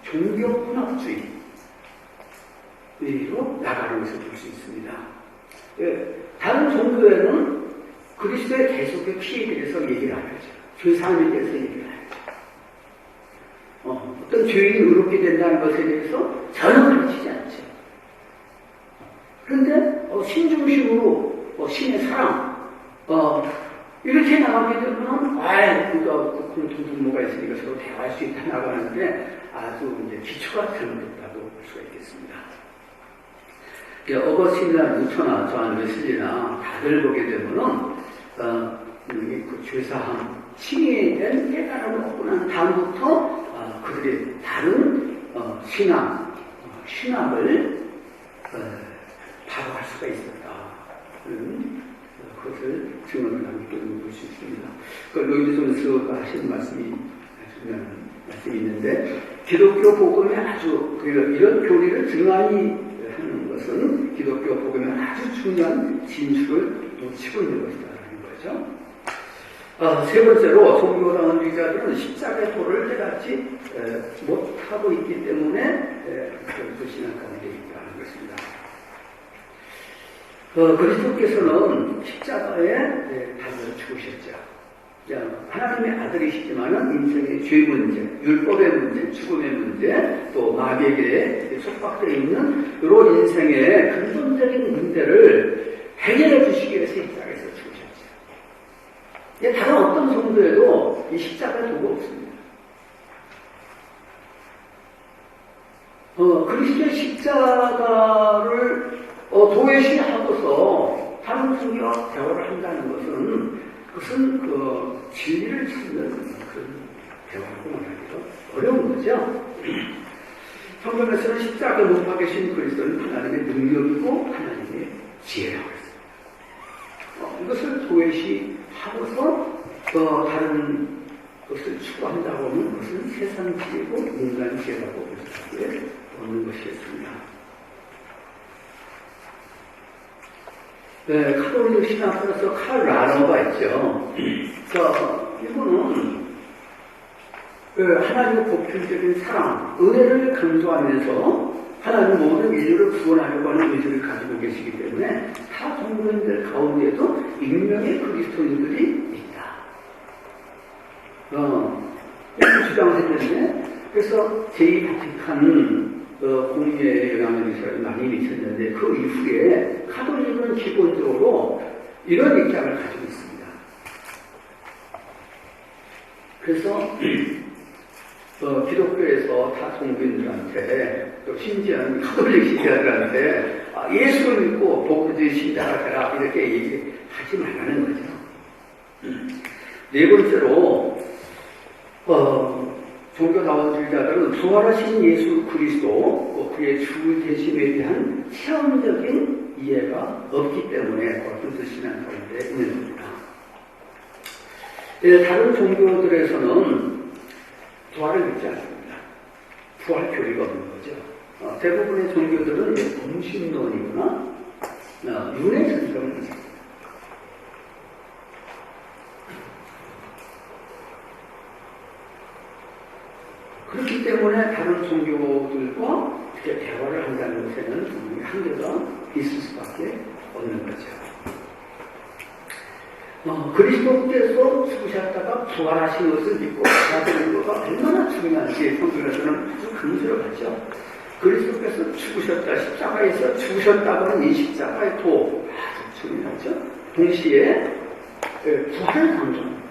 종교분학주의로 나가는 것을 볼 수 있습니다. 다른 종교에는 그리스도의 대속의 피에 대해서 얘기를 안 하죠. 죄사함에 대해서 얘기를 안 하죠. 어떤 죄인이 의롭게 된다는 것에 대해서 전혀 가르치지 않죠. 그런데 신중심으로 신의 사랑 이렇게 나가게 되면 우리가 공통분모가 있으니까 서로 대화할 수 있다 나가는데 아주 이제 기초가 잘못됐다고 볼 수가 있겠습니다. 어거스틴이나 루터나 저한 웨슬리나 다들 보게 되면은 그 죄사함, 칭의에 대한 깨달음을 얻고 난 다음부터 그들의 다른 신학을 바로 할 수가 있었다. 그것을 증언을 함께 볼 수 있습니다. 그 로이드 존스가 하신 말씀이 있는데, 기독교 복음에 아주 이런 교리를 증언이 하는 것은 기독교 복음에 아주 중요한 진술을 놓치고 있는 것이다라는 거죠. 세 번째로 종교다원주의자들은 십자가의 도를 깨닫지 못하고 있기 때문에 그 신앙 가운데 있다는 것입니다. 그리스도께서는 십자가에 달려 죽으셨죠. 하나님의 아들이시지만은 인생의 죄 문제, 율법의 문제, 죽음의 문제, 또 마귀에게 속박되어 있는 이런 인생의 근본적인 문제를 해결해 주시기 위해서 십자가에서 죽으셨죠. 다른 어떤 종교에도 이 십자가의 도가 없습니다. 그리스도의 십자가를 도외시하고서 다른 종교와 대화를 한다는 그것은 그 진리를 찾는 그런 대화라고 말하기도 어려운 거죠. 성경에서는 십자가에 못 박히신 그리스도는 하나님의 능력이고 하나님의 지혜라고 했습니다. 이것을 도외시하고서 다른 것을 추구한다고 하면 그것은 세상 지혜고 인간 지혜라고 볼 수밖에 없는 것이겠습니다. 카톨릭 신학에서 칼 라너가 있죠. 이분은 하나님의 보편적인 사랑, 은혜를 강조하면서 하나님 모든 인류를 구원하려고 하는 의지를 가지고 계시기 때문에 타 종교인들 가운데도 익명의 그리스도인들이 있다. 이렇게 주장을 했는데, 그래서 제2바티칸 공의에 영향을 많이 미쳤는데, 그 이후에 카톨릭은 기본적으로 이런 입장을 가지고 있습니다. 그래서 기독교에서 타 종교인들한테, 또 심지어는 카톨릭 신자들한테 예수를 믿고 복음주의 신자가 되라 이렇게 얘기하지 말라는 거죠. 네 번째로 종교다원주의자들은 부활하신 예수 그리스도, 그의 주 되심에 대한 체험적인 이해가 없기 때문에 어떤 신앙 가운데 있는 겁니다. 다른 종교들에서는 부활을 믿지 않습니다. 부활 교리가 없는 거죠. 대부분의 종교들은 공신론이거나 윤회 전성을 믿습니다. 그렇기 때문에 다른 종교들과 이렇게 대화를 한다는 것에는 분명히 한계가 있을 수밖에 없는 거죠. 그리스도께서 죽으셨다가 부활하신 것을 믿고 받아들이는 것가 얼마나 중요한지 성경에서는 아주 강조를 하죠. 그리스도께서 죽으셨다, 십자가에서 죽으셨다고는 이 십자가의 도 아주 중요하죠. 동시에 부활을 강조합니다.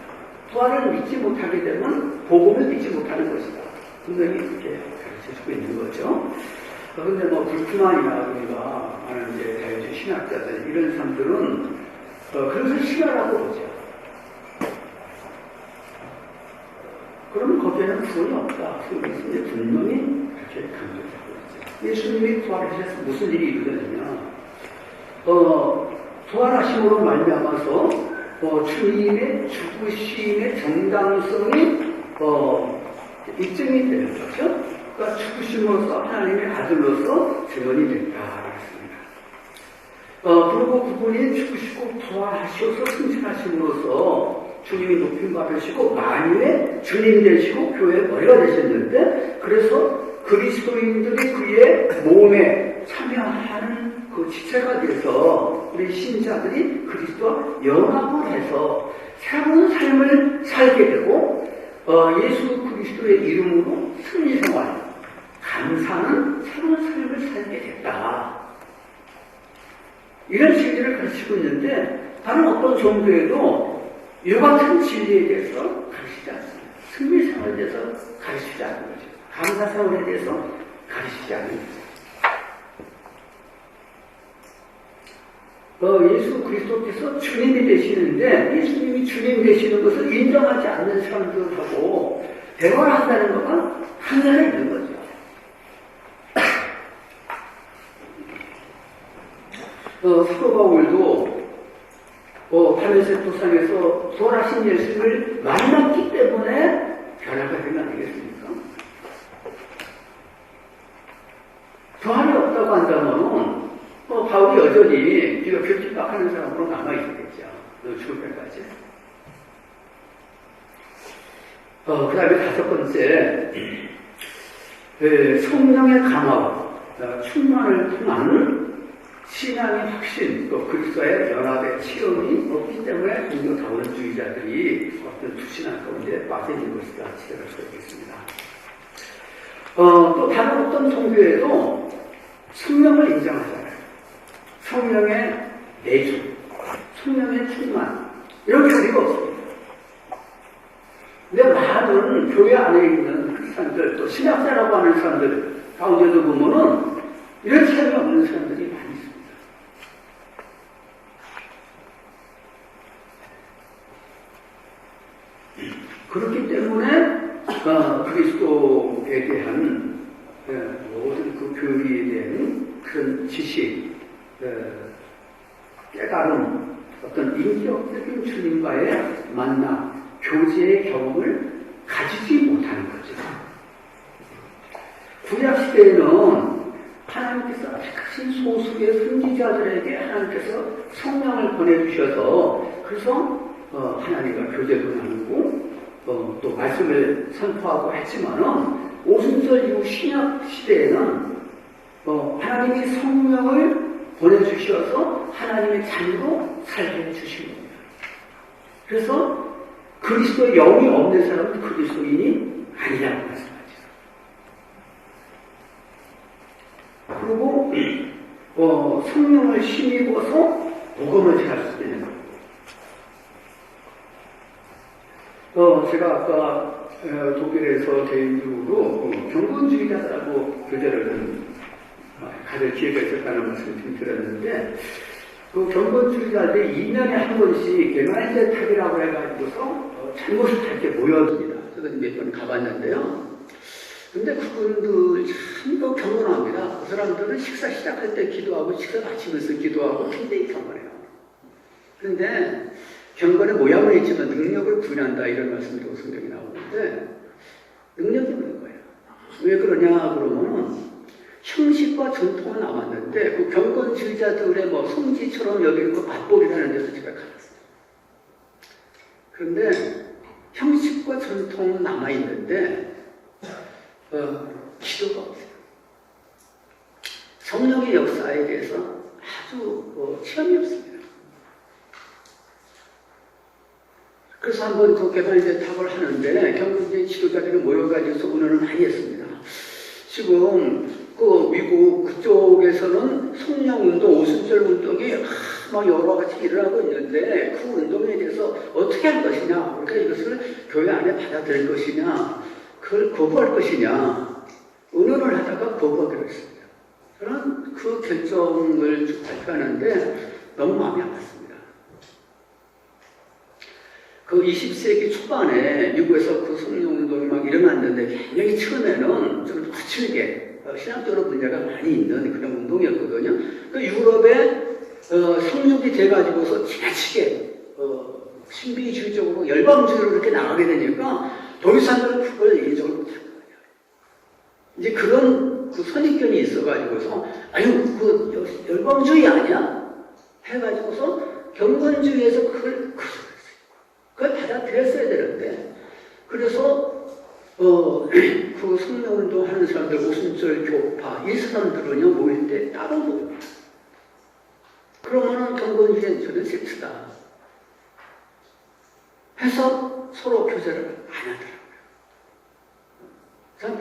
부활을 믿지 못하게 되면 복음을 믿지 못하는 것이다. 분명히 그렇게 가르쳐주고 있는 거죠. 그런데 불크만이나 우리가 많은 이제 자유주의 신학자들 이런 사람들은 그것을 싫어라고 보죠. 그러면 거기에는 구원이 없다. 그래서 분명히 그렇게 강조하고 있죠. 예수님이 부활하셔서 무슨 일이 일어나냐? 부활하심으로 말미암아서 주님의 죽으심의 정당성이 입증이 되는 거죠. 그러니까 죽으심으로써 하나님의 아들로서 증언이 됐다. 그리고 그분이 죽으시고 부활하셔서 승천하심으로써 주님이 높임 받으시고 만유의 주님 되시고 교회의 머리가 되셨는데, 그래서 그리스도인들이 그의 몸에 참여하는 그 지체가 돼서 우리 신자들이 그리스도와 연합을 해서 새로운 삶을 살게 되고 예수 그리스도의 이름으로 승리생활, 감사하는 새로운 삶을 살게 됐다. 이런 진리를 가르치고 있는데 다른 어떤 종교에도 이 같은 진리에 대해서 가르치지 않습니다. 승리생활에 대해서 가르치지 않는 거죠. 감사생활에 대해서 가르치지 않는 거죠. 예수 그리스도께서 주님이 되시는데 예수님이 주님 되시는 것을 인정하지 않는 사람들하고 대화를 한다는 것은 한계가 있는 거죠. 사도 바울도 다메섹 도상에서 부활하신 예수를 만났기 때문에 변화가 되는 거 아니겠습니까? 부활이 없다고 한다면 바울이 여전히 이거 교집박하는 사람으로 남아있겠죠. 죽을 때까지. 그 다음에 다섯 번째, 성령의 강화와 충만을 통한 신앙의 확신, 또 그리스도의 연합의 체험이 없기 때문에 종교다원주의자들이 어떤 두 신앙 가운데 빠져있는 것이다 지적할 수 있겠습니다. 또 다른 어떤 종교에도 성령을 인정하잖아요. 성령의 내주, 성령의 충만, 이런 교리가 없습니다. 근데 많은 교회 안에 있는 크리스찬들, 또 신학자라고 하는 사람들 가운데도 보면은 이런 체험이 없는 사람들이 많이 있습니다. 그렇기 때문에 그리스도에 대한 모든 그 교리에 대한 그런 지식, 깨달음, 어떤 인격적인 주님과의 만남, 교제의 경험을 가지지 못하는 거죠. 구약시대에는 하나님께서 택하신 소수의 선지자들에게 하나님께서 성령을 보내주셔서 그래서 하나님과 교제도 나누고 또 말씀을 선포하고 했지만은 오순절 이후 신약 시대에는 하나님이 성령을 보내주셔서 하나님의 자녀로 살게 해주신 겁니다. 그래서 그리스도의 영이 없는 사람은 그리스도인이 아니라고 말씀하죠. 그리고 성령을 힘입어서 복음을 전할 수 있는 겁니다. 제가 아까 독일에서 개인적으로 경건주의자라고 교제를 가질 기회가 있었다는 말씀을 좀 드렸는데, 그 경건주의자들이 2년에 한 번씩 개말제 탁이라고 해가지고서 잘못을 탈 때 모여집니다. 저도 몇 번 가봤는데요. 근데 그분들 참 경건합니다. 그 사람들은 식사 시작할 때 기도하고 식사 마치면서 기도하고 굉장히 경건해요. 그런데 경건의 모양은 있지만 능력을 부인한다 이런 말씀이 성경에 나오는데 능력이 없는 거예요. 왜 그러냐 그러면 형식과 전통은 남았는데 그 경건주의자들의 뭐 성지처럼 여기는 그 맛보기라는 데서 제가 갔어요. 그런데 형식과 전통은 남아있는데 기도가 없어요. 성령의 역사에 대해서 아주 체험이 없습니다. 그래서 한번 그 개발제 탑을 하는데 경건주의 지도자들이 모여가지고 의논을 많이 했습니다. 지금 그 미국 그쪽에서는 성령운동, 오순절 운동이 막 여러 가지 일어나고 있는데 그 운동에 대해서 어떻게 할 것이냐, 그러니까 이것을 교회 안에 받아들일 것이냐, 그걸 거부할 것이냐 의논을 하다가 거부하기로 했습니다. 저는 그 결정을 쭉 발표하는데 너무 마음이 아팠습니다. 그 20세기 초반에 미국에서 그 성령운동이 막 일어났는데 굉장히 처음에는 좀 거칠게 신학적으로 문제가 많이 있는 그런 운동이었거든요. 그 유럽에 성육이 돼가지고서 지나치게 신비주의적으로 열방주의로 그렇게 나가게 되니까 도미 사람들은 그걸 예의적으로 못한 거예요. 이제 그런 그 선입견이 있어가지고서 아유 그 열방주의 아니야? 해가지고서 경건주의에서 그걸 받아들였어야 되는데 그래서 그 성령운동 하는 사람들, 오순절 교파 이 사람들은요 모일 때 따로 모여요. 그러면은 경건주의는 저는 실수다 해서 서로 교제를 안 하더라고요.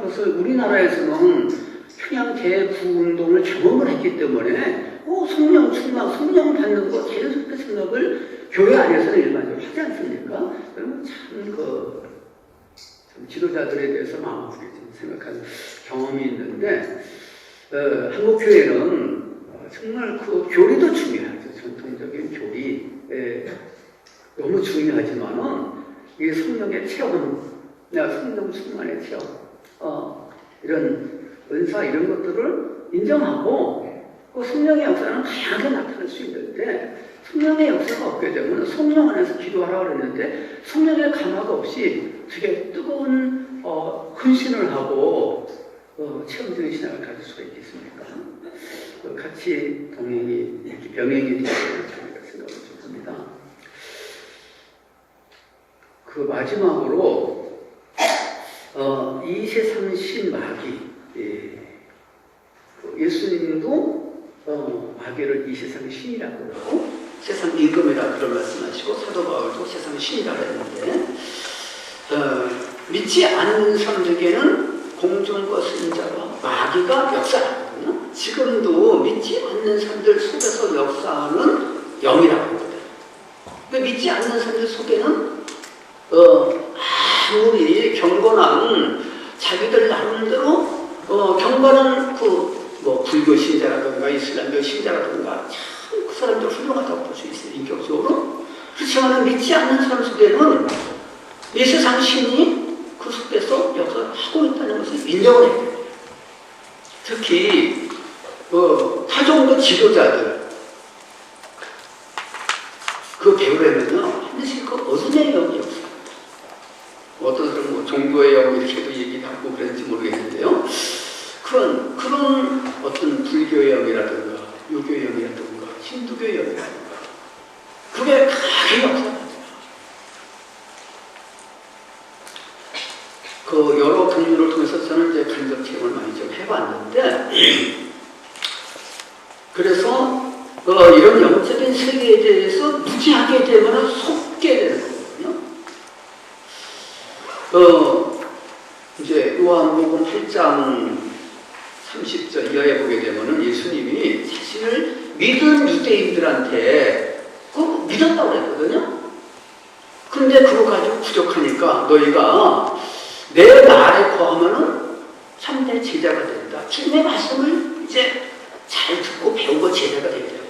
벌써 우리나라에서는 평양 대부운동을 경험을 했기 때문에 성령 충만, 성령 받는 거 자연스럽게 생각을 교회 안에서는 일반적으로 하지 않습니까? 그러면 참 지도자들에 대해서 마음 아프게 생각하는 경험이 있는데 한국교회는 정말 그 교리도 중요하죠. 전통적인 교리 너무 중요하지만은 이 성령의 체험, 성령 충만의 체험, 이런 은사 이런 것들을 인정하고 그 성령의 역사는 다양하게 나타날 수 있는데 성령의 역사가 없게 되면 성령 안에서 기도하라고 그랬는데 성령의 감화가 없이 되게 뜨거운 헌신을 하고 체험적인 신앙을 가질 수가 있겠습니까? 같이 동행이 병행이 되어야 된다고 생각을 좀 합니다. 그 마지막으로 이 세상 신마귀, 예수님도 마귀를 이 세상의 신이라고 그러고 세상 임금이라고 그런 말씀하시고 사도 바울도 세상의 신이라고 했는데 믿지 않는 사람들에게는 공중과 승자와 마귀가 역사하거든요. 지금도 믿지 않는 사람들 속에서 역사하는 영이라고 하거든요. 근데 믿지 않는 사람들 속에는 아무리 경건한 자기들 나름대로 경건한 불교 신자라든가 이슬람교 신자라든가 참 그 사람들 훌륭하다고 볼 수 있어요. 인격적으로. 그렇지만 믿지 않는 사람 속에는 이 세상 신이 그 속에서 역사를 하고 있다는 것을 인정을 해야 돼요. 특히 타종교 지도자들 그 배우려면요 반드시 그 어둠의 영이 없어요. 어떤 사람은 종교의 영 이렇게도 얘기하고 그랬는지 모르겠는데요. 그런 어떤 불교의 영이라든가 유교의 영이라든가 힌두교의 영이라든가 그게 강하게 역사합니다. 그 여러 경륜을 통해서 저는 이제 간접 체험을 많이 좀 해봤는데 그래서 이런 영적인 세계에 대해서 무지하게 되면 속게 되는 거거든요. 이제 요한복음 8장 30절 이하에 보게 되면은 예수님이 자신을 믿은 유대인들한테 믿었다고 그랬거든요. 근데 그거 가지고 부족하니까 너희가 내 말에 거하면은 참된 제자가 된다. 주님의 말씀을 이제 잘 듣고 배우고 제자가 되게 됩니다.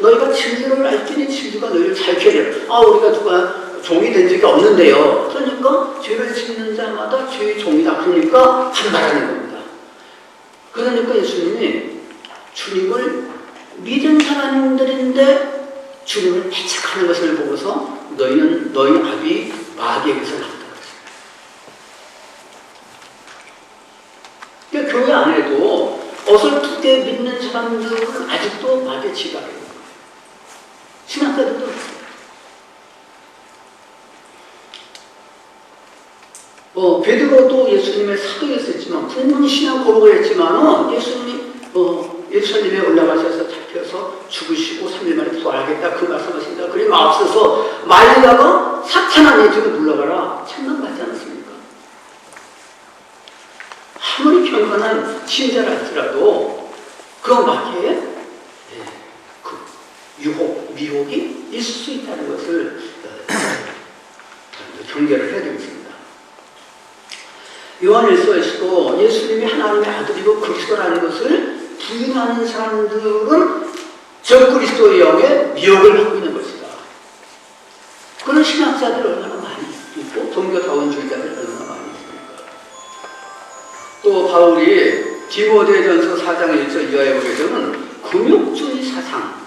너희가 진리를 알지니 진리가 너희를 자유케 하리라. 우리가 누가 종이 된 적이 없는데요. 그러니까 죄를 짓는 자마다 죄의 종이다. 그러니까 반발하는 겁니다. 그러니까 예수님이 주님을 믿은 사람들인데 주님을 배척하는 것을 보고서 너희는 너희 아비 마귀에게서 나왔다 그랬어요. 그러니까 교회 안에도 어설프게 믿는 사람들은 아직도 마귀에 지각해요. 신학자들도 그렇습니다. 베드로도 예수님의 사도였었지만 분명히 신앙 고백을 했지만은 예수님이 예루살렘에 올라가셔서 잡혀서 죽으시고 3일 만에 부활하겠다 그 말씀하신다. 그리 마음속에서 말리다가 사탄아 내 뒤로 물러가라 찬명받지 않았습니까? 아무리 경건한 신자라 할지라도 그 마귀에 그 유혹, 미혹이 있을 수 있다는 것을 경계를 해야 되겠습니다. 요한일서에서도 예수님이 하나님의 아들이고 그리스도라는 것을 부인하는 사람들은 적그리스도의 영에 미혹을 받고 있는 것이다. 그런 신학자들 얼마나 많이 있고 종교다원주의자들 얼마나 많이 있습니까? 또 바울이 디모데전서 4장 1절 이하에 보게 되면 금욕주의 사상,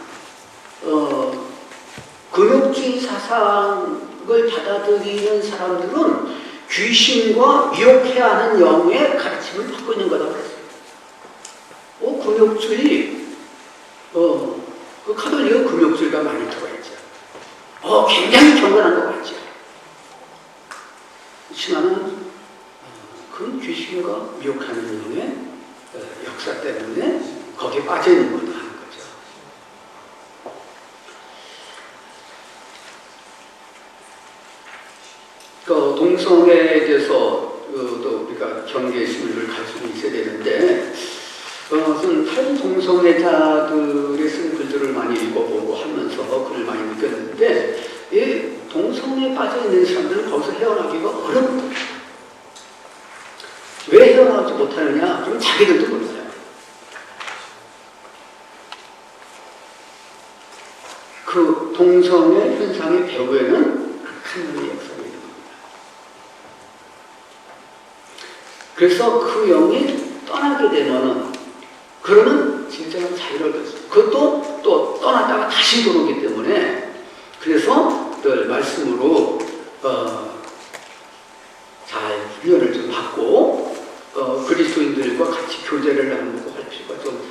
금욕주의 사상을 받아들이는 사람들은 귀신과 미혹해야 하는 영의 가르침을 받고 있는 거라고 그랬어요. 금욕주의, 그 카톨릭은 금욕주의가 많이 들어있죠. 굉장히 경건한 것 같죠. 그렇지만은, 그건 귀신과 미혹하는 영의 역사 때문에 거기에 빠져 있는 거다 하는 거죠. 그 동성애에 대해서 또 우리가 경계의 심리를 가지고 있어야 되는데, 탈동성애자들의 쓴 글들을 많이 읽어보고 하면서 글을 많이 느꼈는데, 이 동성애에 빠져있는 사람들은 거기서 헤어나기가 어렵다. 왜 헤어나오지 못하느냐? 그럼 자기들도 몰라요. 그 동성애 현상의 배후에는 극한 영의 역사가 있는 겁니다. 그래서 그 영이 떠나게 되면은 그러면 진정한 자유를 얻을 수 있어요. 그것도 또 떠났다가 다시 들어오기 때문에 그래서 늘 말씀으로 잘 훈련을 좀 받고 그리스도인들과 같이 교제를 나누고 할 필요가 좀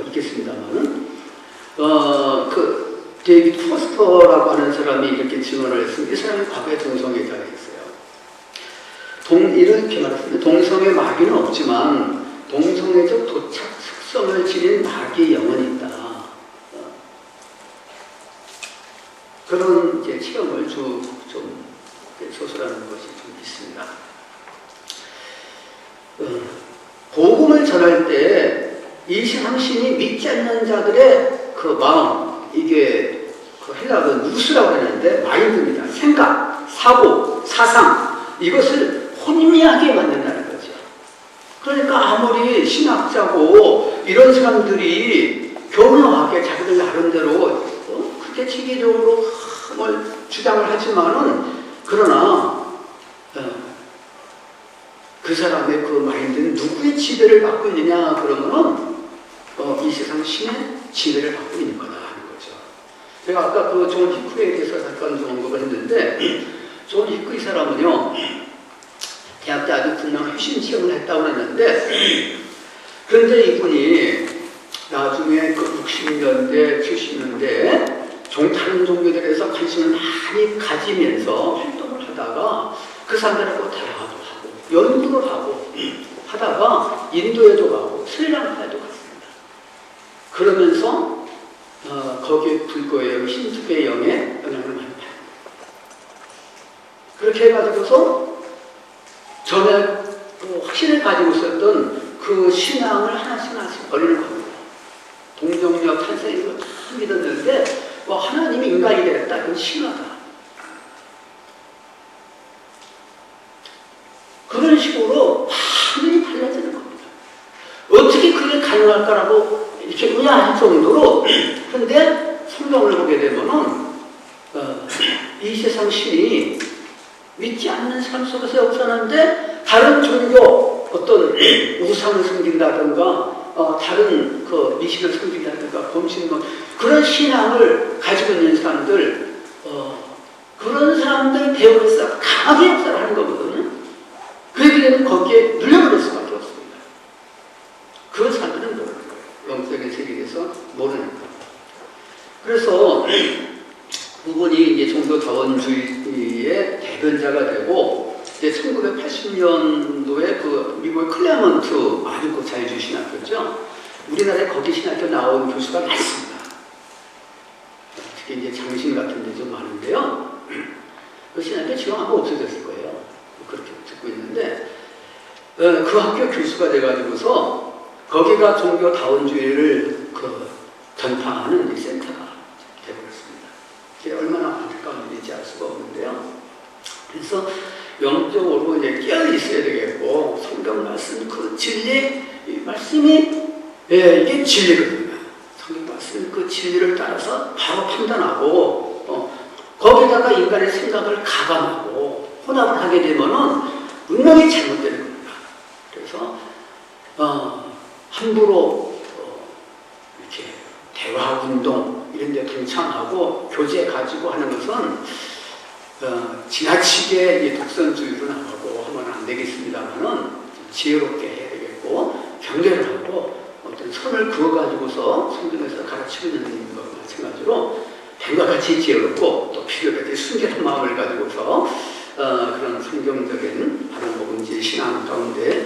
있겠습니다만은 그 데이비드 포스터라고 하는 사람이 이렇게 증언을 했습니다. 이 사람이 과거에 동성애자였어요. 이렇게 말했습니다. 동성애 마귀는 없지만 동성애적 도착 특성을 지닌 마귀의 영혼이 있다. 그런 이제 체험을 좀 소설하는 것이 좀 있습니다. 복음을 전할 때 이 당신이 믿지 않는 자들의 그 마음, 이게 그 헬라어 누스라고 하는데 마인드입니다. 생각, 사고, 사상 이것을 혼미하게 만든다는 거죠. 그러니까 아무리 신학자고 이런 사람들이 교묘하게 자기들 나름대로 그렇게 체계적으로 뭘 주장을 하지만은 그러나 그 사람의 그 마인드는 누구의 지배를 받고 있느냐 그러면은 이 세상 신의 지배를 받고 있는 거다 하는 거죠. 제가 아까 그 존 히크에 대해서 잠깐 좀 언급을 했는데 존 히크 이 사람은요 대학 때 아주 분명 회신 체험을 했다고 했는데 그런데 이분이 나중에 그 60년대 70년대 다른 종교들에서 관심을 많이 가지면서 활동을 하다가 그 사람들하고 대화도 하고 연구를 하고 하다가 인도에도 가고 스리랑카에도 갔습니다. 그러면서 거기에 불교의 힌두교의 영에 영향을 많이 받습니다. 그렇게 해가지고서 전에 확신을 가지고 있었던 그 신앙을 하나씩 버리는 겁니다. 동정력 탄생 이런 거 다 믿었는데 하나님이 인간이 되었다. 그건 신화다. 그런 식으로 완전히 달라지는 겁니다. 어떻게 그게 가능할까라고 이렇게 의아할 정도로 그런데 성경을 보게 되면은 이 세상 신이 믿지 않는 사람 속에서 역사하는데 다른 종교 어떤 우상을 섬긴다든가 다른 그 미신을 섬긴다든가 범신론 그런 신앙을 가지고 있는 사람들 그런 사람들 배우에서 강하게 역사를 하는 거거든요. 그들은 거기에 눌려버릴 수밖에 없습니다. 그 사람들은 모르는 거예요. 영적인 세계에 대해서 모르는 거예요. 그래서 그분이 이제 종교다원주의의 대변자가 되고 이제 1980년도에 그 미국의 클레먼트 아주 그 자유주의 신학교죠. 우리나라에 거기 신학교 나온 교수가 많습니다. 특히 이제 장신 같은 데 좀 많은데요. 그 신학교 지금 아마 없어졌을 거예요. 그렇게 듣고 있는데 그 학교 교수가 돼가지고서 거기가 종교다원주의를 전파하는 센터가 되어버렸습니다. 이게 얼마나 안타까운 일인지 알 수가 없는데요. 그래서 영적으로 이제 깨어 있어야 되겠고 성경 말씀 그 진리 이 말씀이 이게 진리거든요. 성경 말씀 그 진리를 따라서 바로 판단하고 거기다가 인간의 생각을 가감하고 혼합을 하게 되면은 분명히 잘못되는 겁니다. 그래서 함부로 이렇게 대화운동 이런 데 동참하고 교제 가지고 하는 것은 지나치게 독선주의로 나가고 하면 안 되겠습니다만은 지혜롭게 해야 되겠고 경계를 하고 어떤 선을 그어가지고서 성경에서 가르치고 있는 것 마찬가지로 뱀과 같이 지혜롭고 또 필요할 때 순결한 마음을 가지고서 그런 성경적인 바른 복음주의 신앙 가운데